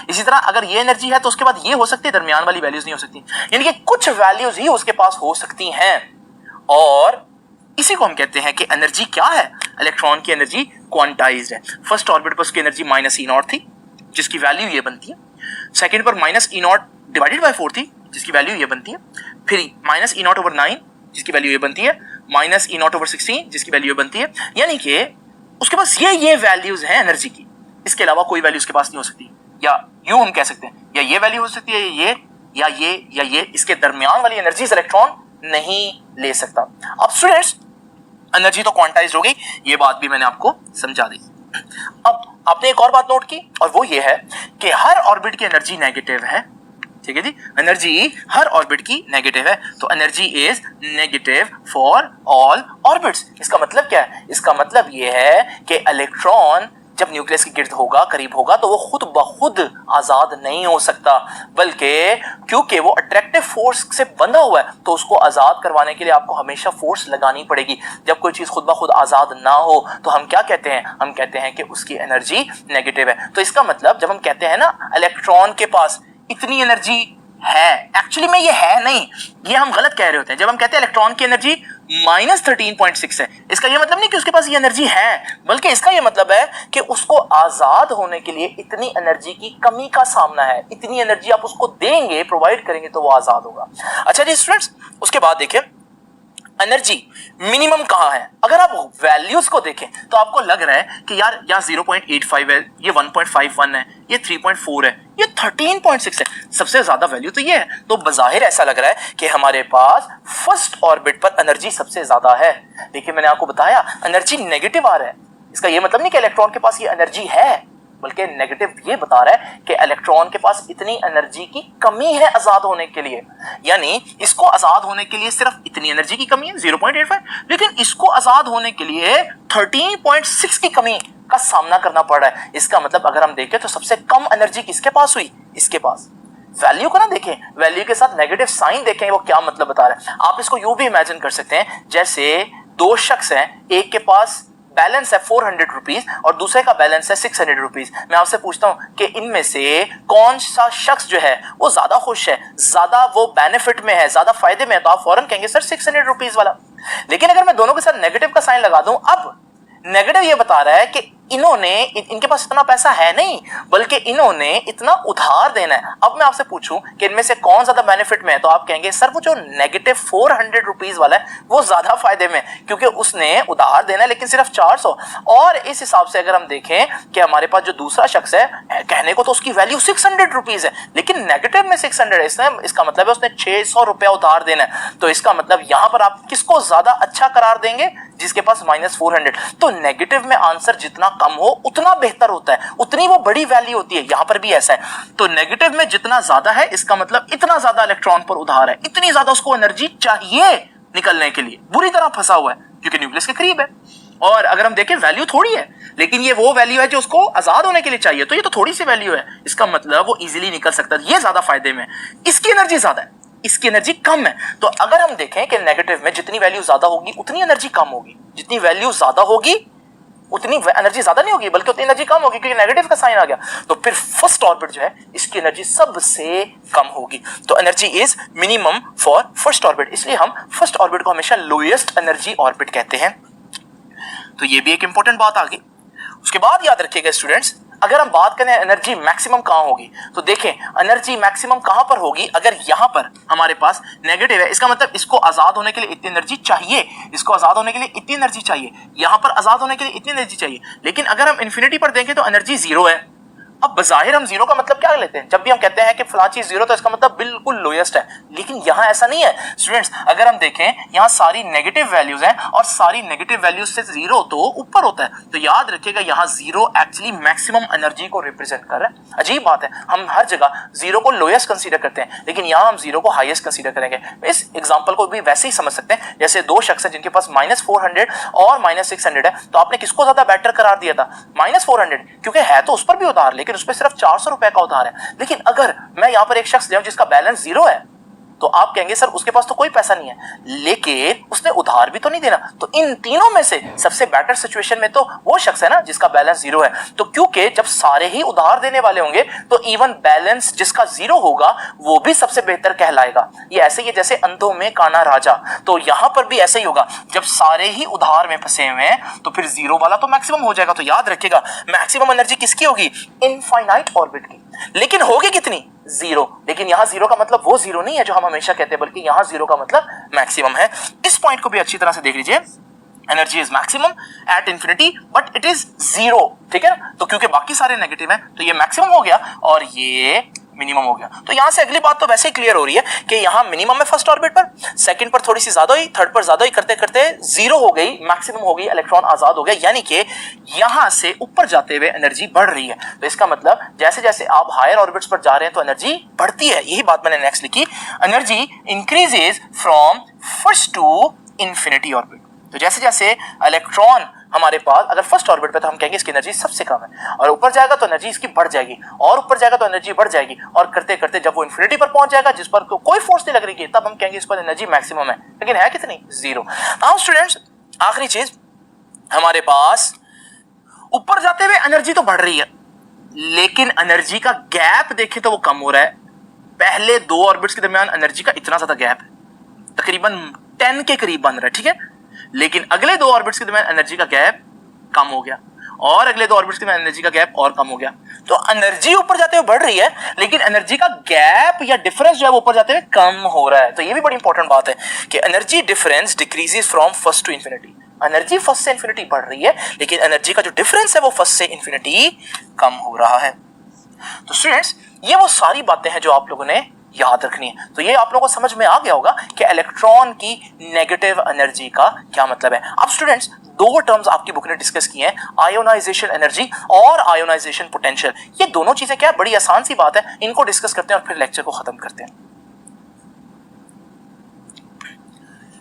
इसी तरह अगर ये एनर्जी है तो उसके बाद ये हो सकती है, दरमियान वाली वैल्यूज नहीं हो सकती। यानी कि कुछ वैल्यूज ही उसके पास हो सकती हैं और इसी को हम कहते हैं कि एनर्जी क्या है, इलेक्ट्रॉन की एनर्जी क्वांटाइज्ड है। फर्स्ट ऑर्बिट पर उसकी एनर्जी -E0 थी जिसकी वैल्यू ये बनती है, सेकंड पर -E0 डिवाइडेड बाय 4 थी जिसकी वैल्यू ये बनती है, फिर माइनस ई नॉट ओवर 9 जिसकी वैल्यू ये बनती है, माइनस ई नॉट ओवर 16 जिसकी वैल्यू ये बनती है। यानी कि उसके पास ये वैल्यूज हैं एनर्जी की, इसके अलावा कोई वैल्यू उसके पास नहीं हो सकती। या यूं हम कह सकते हैं, या ये वैल्यू हो सकती है, ये या ये, इसके दरमियान वाली एनर्जी इलेक्ट्रॉन नहीं ले सकता। अब स्टूडेंट्स एनर्जी तो क्वांटाइज्ड हो गई, ये बात भी मैंने आपको समझा दी। अब आपने एक और बात नोट की, और वो ये है कि हर ऑर्बिट की एनर्जी नेगेटिव है। ठीक है जी, एनर्जी हर ऑर्बिट की नेगेटिव है, तो energy is negative for all orbits. इसका मतलब क्या है? इसका मतलब ये है कि इलेक्ट्रॉन जब न्यूक्लियस के गिर्द होगा, करीब होगा, तो वो खुद ब खुद आजाद नहीं हो सकता, बल्कि क्योंकि वो अट्रैक्टिव फोर्स से बंधा हुआ है, तो उसको आजाद करवाने के लिए आपको हमेशा फोर्स लगानी पड़ेगी। जब कोई चीज खुद ब खुद आजाद ना हो तो हम क्या कहते हैं? हम कहते हैं कि उसकी एनर्जी नेगेटिव है। तो इसका मतलब जब हम कहते हैं ना इलेक्ट्रॉन के पास इतनी एनर्जी है, एक्चुअली में ये है नहीं, ये हम गलत कह रहे होते हैं। जब हम कहते हैं इलेक्ट्रॉन की एनर्जी -13.6 है, इसका ये मतलब नहीं कि उसके पास ये एनर्जी है, बल्कि इसका ये मतलब है कि उसको आजाद होने के लिए इतनी एनर्जी की कमी का सामना है। इतनी एनर्जी आप उसको देंगे, प्रोवाइड करेंगे, तो वो आजाद होगा। अच्छा जी स्टूडेंट्स, उसके बाद देखिए एनर्जी मिनिमम कहां है। अगर आप वैल्यूज को देखें तो आपको लग रहा है कि यार यहाँ 0.85 है, ये 1.51 है, ये 3.4 है, ये 13.6 है, सबसे ज्यादा वैल्यू तो ये है। तो बजाहिर ऐसा लग रहा है कि हमारे पास फर्स्ट ऑर्बिट पर एनर्जी सबसे ज्यादा है। देखिए मैंने आपको बताया एनर्जी नेगेटिव आ रहा है, इसका ये मतलब नहीं कि इलेक्ट्रॉन के पास ये एनर्जी है, बल्कि नेगेटिव ये बता रहा है कि इलेक्ट्रॉन के पास इतनी एनर्जी की कमी है आजाद होने के लिए। यानी इसको आजाद होने के लिए सिर्फ इतनी एनर्जी की कमी है 0.85, लेकिन इसको आजाद होने के लिए 13.6 की कमी का सामना करना पड़ रहा है। इसका मतलब अगर हम देखें तो सबसे कम एनर्जी किसके पास हुई? इसके पास। वैल्यू को ना देखें, वैल्यू के साथ नेगेटिव साइन देखें, वो क्या मतलब बता रहा है। आप इसको यूं भी इमेजिन कर सकते हैं, जैसे दो शख्स हैं, एक के पास बैलेंस है 400 रुपीज और दूसरे का बैलेंस है 600 रुपीज। मैं आपसे पूछता हूं कि इनमें से कौन सा शख्स जो है वो ज्यादा खुश है, ज्यादा वो बेनिफिट में है, ज्यादा फायदे में है, तो आप फौरन कहेंगे सर 600 रुपीज वाला। लेकिन अगर मैं दोनों के साथ नेगेटिव का साइन लगा दूं, अब नेगेटिव ये बता रहा है कि इनके पास इतना पैसा है नहीं, बल्कि इन्होंने इतना उधार देना है। अब मैं आपसे पूछूं कि इनमें से कौन ज्यादा बेनिफिट में है, तो आप कहेंगे सर वो जो नेगेटिव 400 रुपीज वाला है वो ज्यादा फायदे में, क्योंकि उसने उधार देना है लेकिन सिर्फ 400। और इस हिसाब से अगर हम देखें कि हमारे पास जो दूसरा शख्स है, कहने को तो उसकी वैल्यू 600 रुपीज है, लेकिन नेगेटिव में 600 है, इसका मतलब है उसने 600 रुपया उधार देना है। तो इसका मतलब यहां पर आप किसको ज्यादा अच्छा करार देंगे? जिसके पास -400। तो नेगेटिव में आंसर जितना कम हो उतना बेहतर होता है, उतनी वो बड़ी वैल्यू होती है। यहां पर भी ऐसा है। तो नेगेटिव में जितना ज्यादा है, इसका मतलब इतना ज्यादा इलेक्ट्रॉन पर उधार है, इतनी ज्यादा उसको एनर्जी चाहिए निकलने के लिए, बुरी तरह फंसा हुआ है क्योंकि न्यूक्लियस के करीब है। और अगर हम देखें वैल्यू थोड़ी है, लेकिन ये वो वैल्यू है जो उसको आजाद होने के लिए चाहिए, तो ये तो थोड़ी सी वैल्यू है, इसका मतलब वो इजीली निकल सकता है, ये ज्यादा फायदे में। इसकी एनर्जी ज्यादा है, इसकी एनर्जी कम है। तो अगर हम देखें कि नेगेटिव में जितनी वैल्यू ज्यादा होगी उतनी एनर्जी कम होगी, जितनी वैल्यू ज्यादा होगी उतनी एनर्जी ज्यादा नहीं होगी, बल्कि उतनी एनर्जी कम होगी, क्योंकि नेगेटिव का साइन आ गया। तो फिर फर्स्ट ऑर्बिट जो है इसकी एनर्जी सबसे कम होगी। तो energy is minimum for first orbit, इसलिए हम फर्स्ट ऑर्बिट को हमेशा लोएस्ट एनर्जी ऑर्बिट कहते हैं। तो ये भी एक इंपॉर्टेंट बात आ गई। उसके बाद याद रखिएगा स्टूडेंट्स, अगर हम बात करें एनर्जी मैक्सिमम कहां होगी, तो देखें एनर्जी मैक्सिमम कहां पर होगी। अगर यहां पर हमारे पास नेगेटिव है, इसका मतलब इसको आजाद होने के लिए इतनी एनर्जी चाहिए, इसको आजाद होने के लिए इतनी एनर्जी चाहिए, यहां पर आजाद होने के लिए इतनी एनर्जी चाहिए। लेकिन अगर हम इन्फिनिटी पर देखें तो एनर्जी 0 है। अब बजाहिर हम 0 का मतलब क्या लेते हैं? जब भी हम कहते हैं कि फलां चीज 0, तो इसका मतलब बिल्कुल लोएस्ट है, लेकिन यहां ऐसा नहीं है स्टूडेंट्स। अगर हम देखें यहां सारी नेगेटिव वैल्यूज हैं और सारी नेगेटिव वैल्यूज से 0 तो ऊपर होता है। तो याद रखिएगा यहां 0 एक्चुअली मैक्सिमम एनर्जी को रिप्रेजेंट कर रहा है। अजीब बात है, हम हर जगह 0 को लोएस्ट कंसीडर करते हैं, लेकिन यहां हम 0 को हाईएस्ट कंसीडर करेंगे। इस एग्जांपल को भी वैसे ही समझ सकते हैं, जैसे दो शख्स हैं जिनके पास -400 और -600 है, तो आपने किसको ज्यादा बेटर करार दिया था? -400, क्योंकि है तो उस पर भी उधार, लेकिन उस पर सिर्फ 400 रुपए का उधार है। लेकिन अगर मैं यहां पर एक शख्स ले आऊं जिसका बैलेंस 0 है, तो आप कहेंगे सर उसके पास तो कोई पैसा नहीं है, लेकिन उसने उधार भी तो नहीं देना। तो इन तीनों में से सबसे बेटर सिचुएशन में तो वो शख्स है ना जिसका बैलेंस 0 है। तो क्योंकि जब सारे ही उधार देने वाले होंगे, तो इवन बैलेंस जिसका 0 होगा वो भी सबसे बेहतर कहलाएगा। ये ऐसे ही जैसे अंधों में काना राजा, तो यहां पर भी ऐसे ही होगा। जब सारे ही उधार में फंसे हुए हैं तो फिर 0 वाला तो मैक्सिमम हो जाएगा। तो याद रखिएगा मैक्सिमम एनर्जी किसकी होगी? इनफाइनाइट ऑर्बिट की। लेकिन होगी कितनी? जीरो, लेकिन यहाँ जीरो का मतलब वो जीरो नहीं है जो हम हमेशा कहते हैं, बल्कि यहाँ जीरो का मतलब मैक्सिमम है। इस पॉइंट को भी अच्छी तरह से देख लीजिए, energy is maximum at infinity but it is zero, ठीक है। तो क्योंकि बाकी सारे नेगेटिव हैं तो ये मैक्सिमम हो गया और ये मिनिमम हो गया। तो यहां से अगली बात तो वैसे ही क्लियर हो रही है कि यहां मिनिमम है फर्स्ट ऑर्बिट पर, सेकंड पर थोड़ी सी ज्यादा हुई, थर्ड पर ज्यादा हुई, करते करते जीरो हो गई, मैक्सिमम हो गई, इलेक्ट्रॉन आजाद हो गया, यानी कि यहां से ऊपर जाते हुए एनर्जी बढ़ रही है। तो इसका मतलब जैसे जैसे आप हायर ऑर्बिट्स पर जा रहे हैं तो एनर्जी बढ़ती है। यही बात मैंने नेक्स्ट लिखी, energy increases from first to infinity orbit. तो जैसे जैसे इलेक्ट्रॉन हमारे पास अगर फर्स्ट ऑर्बिट पे, तो हम कहेंगे इसकी एनर्जी सबसे कम है, और ऊपर जाएगा तो एनर्जी इसकी बढ़ जाएगी, और ऊपर जाएगा तो एनर्जी बढ़ जाएगी, और करते करते जब वो इंफिनिटी पर पहुंच जाएगा जिस पर कोई फोर्स नहीं लग रही है, तब हम कहेंगे इस पर एनर्जी मैक्सिमम है। लेकिन है कितनी? जीरो। नाउ स्टूडेंट्स, आखिरी चीज हमारे पास, ऊपर जाते हुए एनर्जी तो बढ़ रही है, लेकिन एनर्जी का गैप देखें तो वो कम हो रहा है। पहले दो ऑर्बिट्स के दरमियान एनर्जी का इतना ज्यादा गैप है, तकरीबन 10 के करीब बन रहा है, ठीक है। लेकिन अगले दो ऑर्बिट्स के दरमियान एनर्जी का गैप कम हो गया, और अगले दो ऑर्बिट्स के दरमियान एनर्जी का गैप और कम हो गया। तो एनर्जी ऊपर जाते हुए बढ़ रही है, लेकिन एनर्जी का गैप या डिफरेंस जो है वो ऊपर जाते हुए कम हो रहा है। तो ये भी बड़ी इंपॉर्टेंट बात है कि energy difference decreases from first to infinity. Energy first से इंफिनिटी बढ़ रही है, लेकिन एनर्जी का जो डिफरेंस है वो फर्स्ट से इंफिनिटी कम हो रहा है। तो स्टूडेंट्स, ये वो सारी बातें हैं जो आप लोगों ने याद रखनी है। तो ये आप लोगों को समझ में आ गया होगा कि इलेक्ट्रॉन की नेगेटिव एनर्जी का क्या मतलब है। अब स्टूडेंट्स, दो टर्म्स आपकी बुक ने डिस्कस किए हैं, आयोनाइजेशन एनर्जी और आयोनाइजेशन पोटेंशियल। ये दोनों चीजें क्या है, बड़ी आसान सी बात है, इनको डिस्कस करते हैं और फिर लेक्चर को खत्म करते हैं।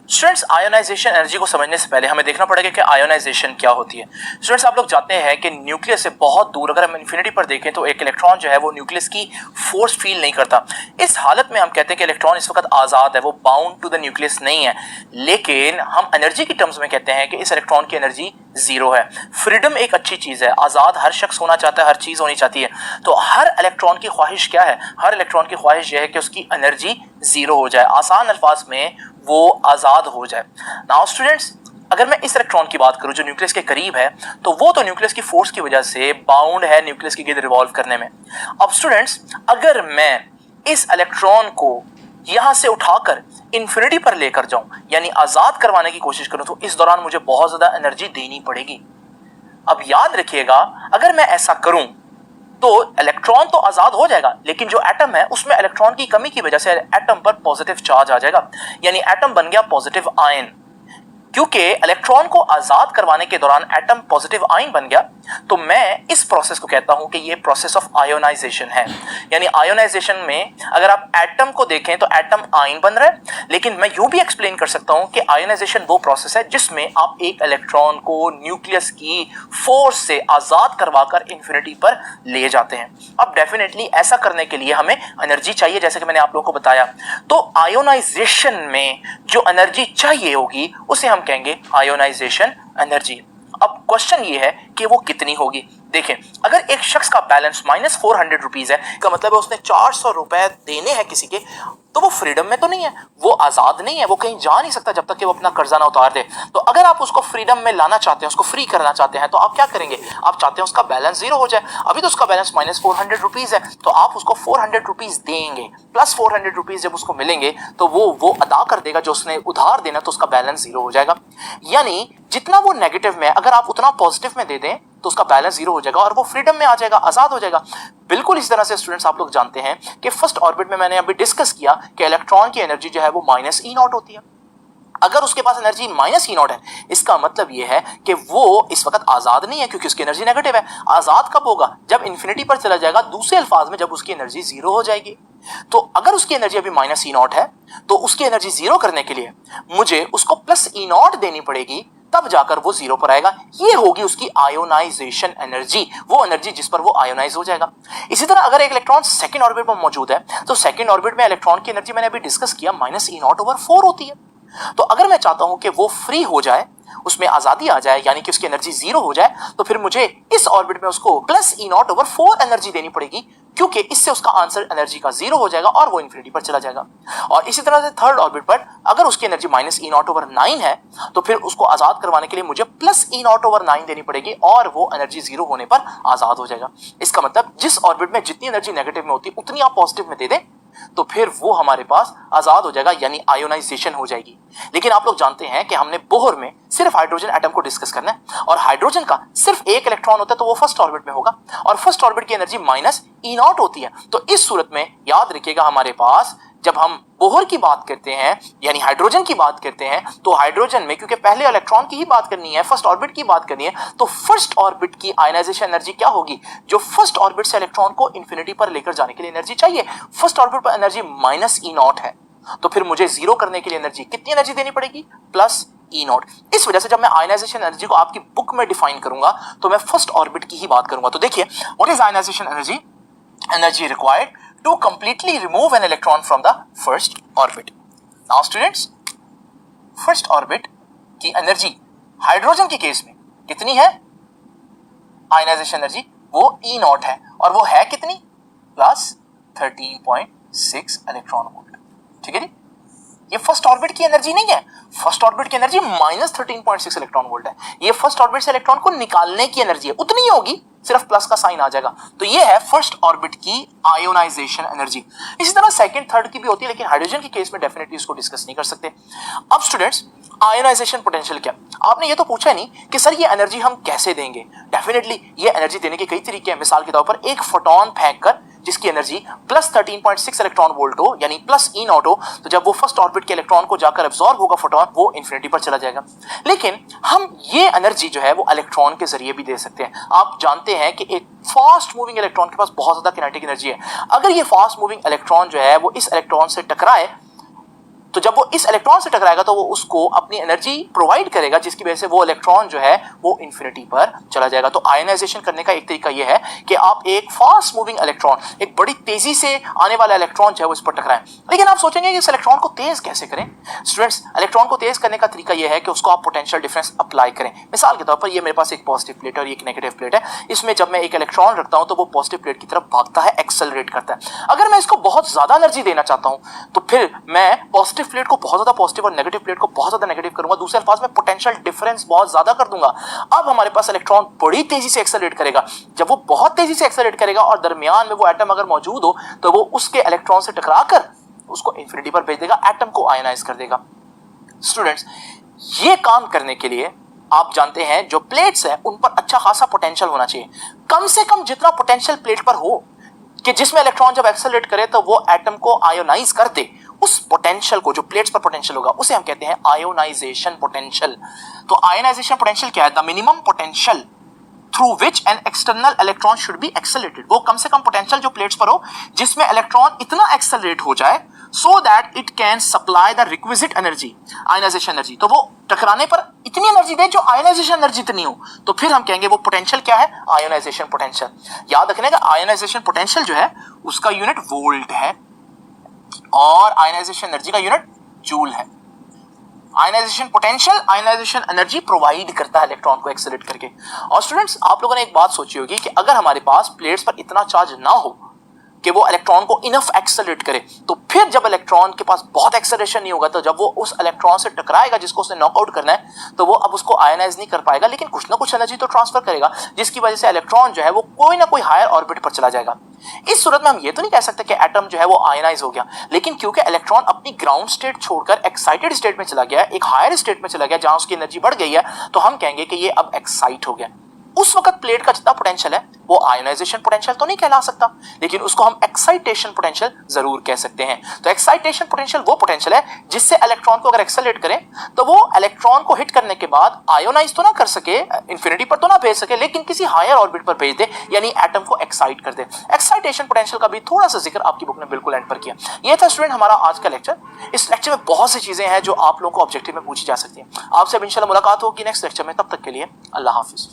स्टूडेंट्स, आयोनाइजेशन एनर्जी को समझने से पहले हमें देखना पड़ेगा कि आयोनाइजेशन क्या होती है। स्टूडेंट्स, आप लोग जानते हैं कि न्यूक्लियस से बहुत दूर अगर हम इन्फिनिटी पर देखें तो एक इलेक्ट्रॉन जो है वो न्यूक्लियस की फोर्स फील नहीं करता। इस हालत में हम कहते हैं कि इलेक्ट्रॉन इस वक्त आजाद है, वो बाउंड टू द न्यूक्लियस नहीं है। लेकिन हम एनर्जी की टर्म्स में कहते हैं कि इस इलेक्ट्रॉन की एनर्जी जीरो है। फ्रीडम एक अच्छी चीज है, आजाद हर शख्स होना चाहता है, हर चीज होनी चाहती है। तो हर इलेक्ट्रॉन की ख्वाहिश क्या है? हर इलेक्ट्रॉन की ख्वाहिश यह है कि उसकी एनर्जी जीरो हो जाए, आसान अल्फाज में वो आजाद हो जाए। नाउ स्टूडेंट्स, अगर मैं इस इलेक्ट्रॉन की बात करूं जो न्यूक्लियस के करीब है, तो वो तो न्यूक्लियस की फोर्स की वजह से बाउंड है न्यूक्लियस के गिर्द रिवॉल्व करने में। अब स्टूडेंट्स, अगर मैं इस इलेक्ट्रॉन को यहां से उठाकर इंफिनिटी पर लेकर जाऊं, यानी आजाद करवाने की कोशिश करूं, तो इस दौरान मुझे बहुत ज्यादा एनर्जी देनी पड़ेगी। अब याद रखिएगा, अगर मैं ऐसा करूं तो इलेक्ट्रॉन तो आजाद हो जाएगा, लेकिन जो एटम है उसमें इलेक्ट्रॉन की कमी की वजह से एटम पर पॉजिटिव चार्ज आ जाएगा, यानी एटम बन गया पॉजिटिव आयन। क्योंकि इलेक्ट्रॉन को आजाद करवाने के दौरान एटम पॉजिटिव आयन बन गया, तो मैं इस प्रोसेस को कहता हूं कि ये प्रोसेस ऑफ आयोनाइजेशन है। यानी आयोनाइजेशन में अगर आप एटम को देखें तो एटम आयन बन रहा है, लेकिन मैं यूं भी एक्सप्लेन कर सकता हूं कि आयोनाइजेशन वो प्रोसेस है जिसमें आप एक इलेक्ट्रॉन को न्यूक्लियस की फोर्स से आजाद करवाकर इंफिनिटी पर ले जाते हैं। अब डेफिनेटली ऐसा करने के लिए हमें एनर्जी चाहिए, जैसे कि मैंने आप लोगों को बताया। तो आयोनाइजेशन में जो एनर्जी चाहिए होगी उसे हम कहेंगे आयोनाइजेशन एनर्जी। अब क्वेश्चन ये है कि वो कितनी होगी। देखें, अगर एक शख्स का बैलेंस -400 रुपीज है, का मतलब है उसने 400 रुपए देने हैं किसी के, तो वो फ्रीडम में तो नहीं है, वो आजाद नहीं है, वो कहीं जा नहीं सकता जब तक कि वो अपना कर्जा ना उतार दे। तो अगर आप उसको फ्रीडम में लाना चाहते हैं, उसको फ्री करना चाहते हैं, तो आप क्या करेंगे? आप चाहते हैं उसका बैलेंस जीरो हो जाए। अभी तो उसका बैलेंस -400 रुपीज है, तो आप उसको 400 रुपीज देंगे, प्लस 400 रुपीज जब उसको मिलेंगे तो वो अदा कर देगा जो उसने उधार देना, तो उसका बैलेंस जीरो हो जाएगा। यानी जितना वो नेगेटिव में, अगर आप उतना पॉजिटिव में दे दें तो उसका बैलेंस जीरो हो जाएगा और वो फ्रीडम में आ जाएगा, आजाद हो जाएगा। बिल्कुल इस तरह से स्टूडेंट्स आप लोग जानते हैं कि फर्स्ट ऑर्बिट में मैंने अभी डिस्कस किया कि इलेक्ट्रॉन की एनर्जी जो है वो -E0 होती है। अगर उसके पास एनर्जी -E0 है, इसका मतलब यह है कि वो इस वक्त आजाद नहीं है, क्योंकि उसकी एनर्जी नेगेटिव है। आजाद कब होगा? जब इंफिनिटी पर चला जाएगा, दूसरे अल्फाज में जब उसकी एनर्जी जीरो हो जाएगी। तो अगर उसकी एनर्जी अभी -E0 है, तो उसकी एनर्जी जीरो करने के लिए मुझे उसको +E0 देनी पड़ेगी, तब जाकर वो जीरो पर आएगा। ये होगी उसकी आयोनाइजेशन एनर्जी, वो एनर्जी जिस पर वो आयोनाइज हो जाएगा। इसी तरह अगर एक इलेक्ट्रॉन सेकंड ऑर्बिट पर मौजूद है, तो सेकंड ऑर्बिट में इलेक्ट्रॉन की एनर्जी मैंने अभी डिस्कस किया -E0/4 होती है। तो अगर मैं चाहता हूं कि वो फ्री हो जाए, उसमें आजादी आ जाए, यानी कि उसकी एनर्जी जीरो हो जाए, तो फिर मुझे इस ऑर्बिट में उसको +E0/4 एनर्जी देनी पड़ेगी, क्योंकि इससे उसका आंसर एनर्जी का 0 हो जाएगा और वो इन्फिनिटी पर चला जाएगा। और इसी तरह से थर्ड ऑर्बिट पर अगर उसकी energy minus e not over 9 है तो फिर उसको आजाद करवाने के लिए मुझे प्लस ई नॉट ओवर 9 देनी पड़ेगी और वो एनर्जी 0 होने पर आजाद हो जाएगा। इसका मतलब जिस ऑर्बिट में जितनी एनर्जी नेगेटिव में होती है उतनी आप पॉजिटिव में दे दें तो फिर वो हमारे पास आजाद हो जाएगा, यानी आयोनाइजेशन हो जाएगी। लेकिन आप लोग जानते हैं कि हमने बोहर में सिर्फ हाइड्रोजन एटम को डिस्कस करना है और हाइड्रोजन का सिर्फ एक इलेक्ट्रॉन होता है तो वो फर्स्ट ऑर्बिट में होगा और फर्स्ट ऑर्बिट की एनर्जी माइनस ई नॉट होती है। तो इस सूरत में याद रखिएगा हमारे पास जब हम बोहर की बात करते हैं यानी हाइड्रोजन की बात करते हैं तो हाइड्रोजन में क्योंकि पहले इलेक्ट्रॉन की ही बात करनी है, फर्स्ट ऑर्बिट की बात करनी है, तो फर्स्ट ऑर्बिट की आयनाइजेशन एनर्जी क्या होगी? जो फर्स्ट ऑर्बिट से इलेक्ट्रॉन को इंफिनिटी पर लेकर जाने के लिए एनर्जी चाहिए, फर्स्ट ऑर्बिट पर एनर्जी माइनस ई नॉट है, तो फिर मुझे 0 करने के लिए एनर्जी कितनी एनर्जी देनी पड़ेगी? Plus E not. इस वजह से जब मैं आयनाइजेशन एनर्जी को आपकी बुक में डिफाइन करूंगा तो मैं फर्स्ट ऑर्बिट की ही बात करूंगा। तो देखिए, what is ionisation energy? Energy required to completely remove an electron from the first orbit. Now students, first orbit की एनर्जी हाइड्रोजन के केस में कितनी है? आयनाइजेशन एनर्जी वो ई नॉट है और वो है कितनी? Plus 13.6 electron volt. ठीक है जी, ये फर्स्ट ऑर्बिट की एनर्जी नहीं है, फर्स्ट ऑर्बिट की एनर्जी माइनस 13.6 इलेक्ट्रॉन वोल्ट है। ये फर्स्ट ऑर्बिट से इलेक्ट्रॉन को निकालने की एनर्जी है, उतनी ही होगी, सिर्फ प्लस का साइन आ जाएगा। तो ये है फर्स्ट ऑर्बिट की आयोनाइजेशन एनर्जी। इसी तरह सेकंड थर्ड की भी होती है, लेकिन हाइड्रोजन के केस में डेफिनेटली इसको डिस्कस नहीं कर सकते। अब स्टूडेंट्स, आयोनाइजेशन पोटेंशियल क्या? आपने ये तो पूछा नहीं कि सर ये एनर्जी हम कैसे देंगे। डेफिनेटली ये एनर्जी देने के कई तरीके हैं। मिसाल के तौर पर एक फोटोन फेंक कर जिसकी एनर्जी प्लस 13.6 इलेक्ट्रॉन वोल्ट हो यानी प्लस ई नॉट हो, तो जब वो फर्स्ट ऑर्बिट के इलेक्ट्रॉन को जाकर एब्जॉर्ब होगा फोटोन, वो इंफिनिटी पर चला जाएगा। लेकिन हम ये एनर्जी जो है वो इलेक्ट्रॉन के जरिए भी दे सकते हैं। आप जानते हैं कि एक फास्ट मूविंग इलेक्ट्रॉन के पास बहुत ज्यादा किनेटिक एनर्जी है। अगर ये फास्ट मूविंग इलेक्ट्रॉन जो है वो इस इलेक्ट्रॉन से टकराए तो जब वो इस इलेक्ट्रॉन से टकराएगा तो वो उसको अपनी एनर्जी प्रोवाइड करेगा, जिसकी वजह से वो इलेक्ट्रॉन जो है वो इंफिनिटी पर चला जाएगा। तो आयनाइजेशन करने का एक तरीका ये है कि आप एक फास्ट मूविंग इलेक्ट्रॉन, एक बड़ी तेजी से आने वाला इलेक्ट्रॉन जो है वो इस पर टकराएं। लेकिन आप सोचेंगे कि इस इलेक्ट्रॉन को तेज कैसे करें? स्टूडेंट्स, इलेक्ट्रॉन को तेज करने का तरीका यह है कि उसको आप पोटेंशियल डिफरेंस अप्लाई करें। मिसाल के तौर पर ये मेरे पास एक पॉजिटिव प्लेट और एक नेगेटिव प्लेट है। इसमें जब मैं एक इलेक्ट्रॉन रखता हूं तो वो पॉजिटिव प्लेट की तरफ भागता है, एक्सेलरेट करता है। अगर मैं इसको बहुत ज्यादा एनर्जी देना चाहता हूं तो फिर मैं पॉजिटिव प्लेट को बहुत ज्यादा पॉजिटिव और नेगेटिव प्लेट को बहुत ज्यादा नेगेटिव करूंगा। दूसरे अल्फाज में पोटेंशियल डिफरेंस बहुत ज्यादा कर दूंगा। अब हमारे पास इलेक्ट्रॉन बड़ी तेजी से एक्सेलरेट करेगा। जब वो बहुत तेजी से एक्सेलरेट करेगा और दरमियान में वो एटम अगर मौजूद हो तो वो उसके इलेक्ट्रॉन से टकराकर उसको इंफिनिटी पर भेज देगा, एटम को आयनाइज कर देगा। स्टूडेंट्स, ये काम करने के लिए आप जानते हैं जो प्लेट्स हैं उन पर अच्छा खासा पोटेंशियल होना चाहिए। कम से कम जितना पोटेंशियल प्लेट पर हो कि जिसमें इलेक्ट्रॉन जब एक्सेलरेट करे तो वो एटम को आयोनाइज कर दे, उस पोटेंशियल को, जो प्लेट्स पर पोटेंशियल होगा, उसे हम कहते हैं आयोनाइजेशन पोटेंशियल। तो आयोनाइजेशन पोटेंशियल क्या है? The minimum potential through which an external electron should be accelerated. वो कम से कम पोटेंशियल जो प्लेट्स पर हो जिसमें इलेक्ट्रॉन इतना एक्सेलरेट हो जाए so that it can supply the requisite energy, ionisation energy. तो वो टकराने पर इतनी एनर्जी दे जो आयोनाइजेशन एनर्जी इतनी हो, तो फिर हम कहेंगे वो पोटेंशियल क्या है? Ionization potential. याद रखने का, आयोनाइजेशन पोटेंशियल जो है उसका यूनिट वोल्ट है और आयनाइजेशन एनर्जी का यूनिट जूल है। Ionisation potential ionisation energy provide करता है इलेक्ट्रॉन को एक्सेलरेट करके। और स्टूडेंट्स, आप लोगों ने एक बात सोची होगी कि अगर हमारे पास प्लेट्स पर इतना चार्ज ना हो कि वो इलेक्ट्रॉन को इनफ एक्सेलरेट करे, तो फिर जब इलेक्ट्रॉन के पास बहुत एक्सेलरेशन नहीं होगा तो जब वो उस इलेक्ट्रॉन से टकराएगा जिसको उसने नॉकआउट करना है तो वो अब उसको आयनाइज नहीं कर पाएगा, लेकिन कुछ ना कुछ एनर्जी तो ट्रांसफर करेगा, जिसकी वजह से इलेक्ट्रॉन जो है वो कोई ना कोई हायर ऑर्बिट पर चला जाएगा। इस सूरत में हम ये तो नहीं कह सकते कि एटम जो है वो आयनाइज हो गया, लेकिन क्योंकि इलेक्ट्रॉन अपनी ग्राउंड स्टेट छोड़कर एक्साइटेड स्टेट में चला गया, एक हायर स्टेट में चला गया जहां उसकी एनर्जी बढ़ गई है, तो हम कहेंगे कि ये अब एक्साइट हो गया। उस वक्त प्लेट का जितना पोटेंशियल है वो आयोनाइजेशन पोटेंशियल तो नहीं कहला सकता, लेकिन उसको हम एक्साइटेशन पोटेंशियल जरूर कह सकते हैं। तो एक्साइटेशन पोटेंशियल वो पोटेंशियल है जिससे इलेक्ट्रॉन को अगर एक्सेलरेट करें तो वो इलेक्ट्रॉन को हिट करने के बाद आयोनाइज तो ना कर सके, इंफिनिटी पर तो ना भेज सके, लेकिन किसी हायर ऑर्बिट पर भेज दे, यानी एटम को एक्साइट कर दे। एक्साइटेशन पोटेंशियल का भी थोड़ा सा जिक्र आपकी बुक ने बिल्कुल एंड पर किया। ये था स्टूडेंट हमारा आज का लेक्चर। इस लेक्चर में बहुत सी चीजें हैं जो आप लोगों को ऑब्जेक्टिव में पूछी जा सकती हैं। आपसे अब इंशाल्लाह मुलाकात होगी नेक्स्ट लेक्चर में। तब तक के लिए अल्लाह हाफिज।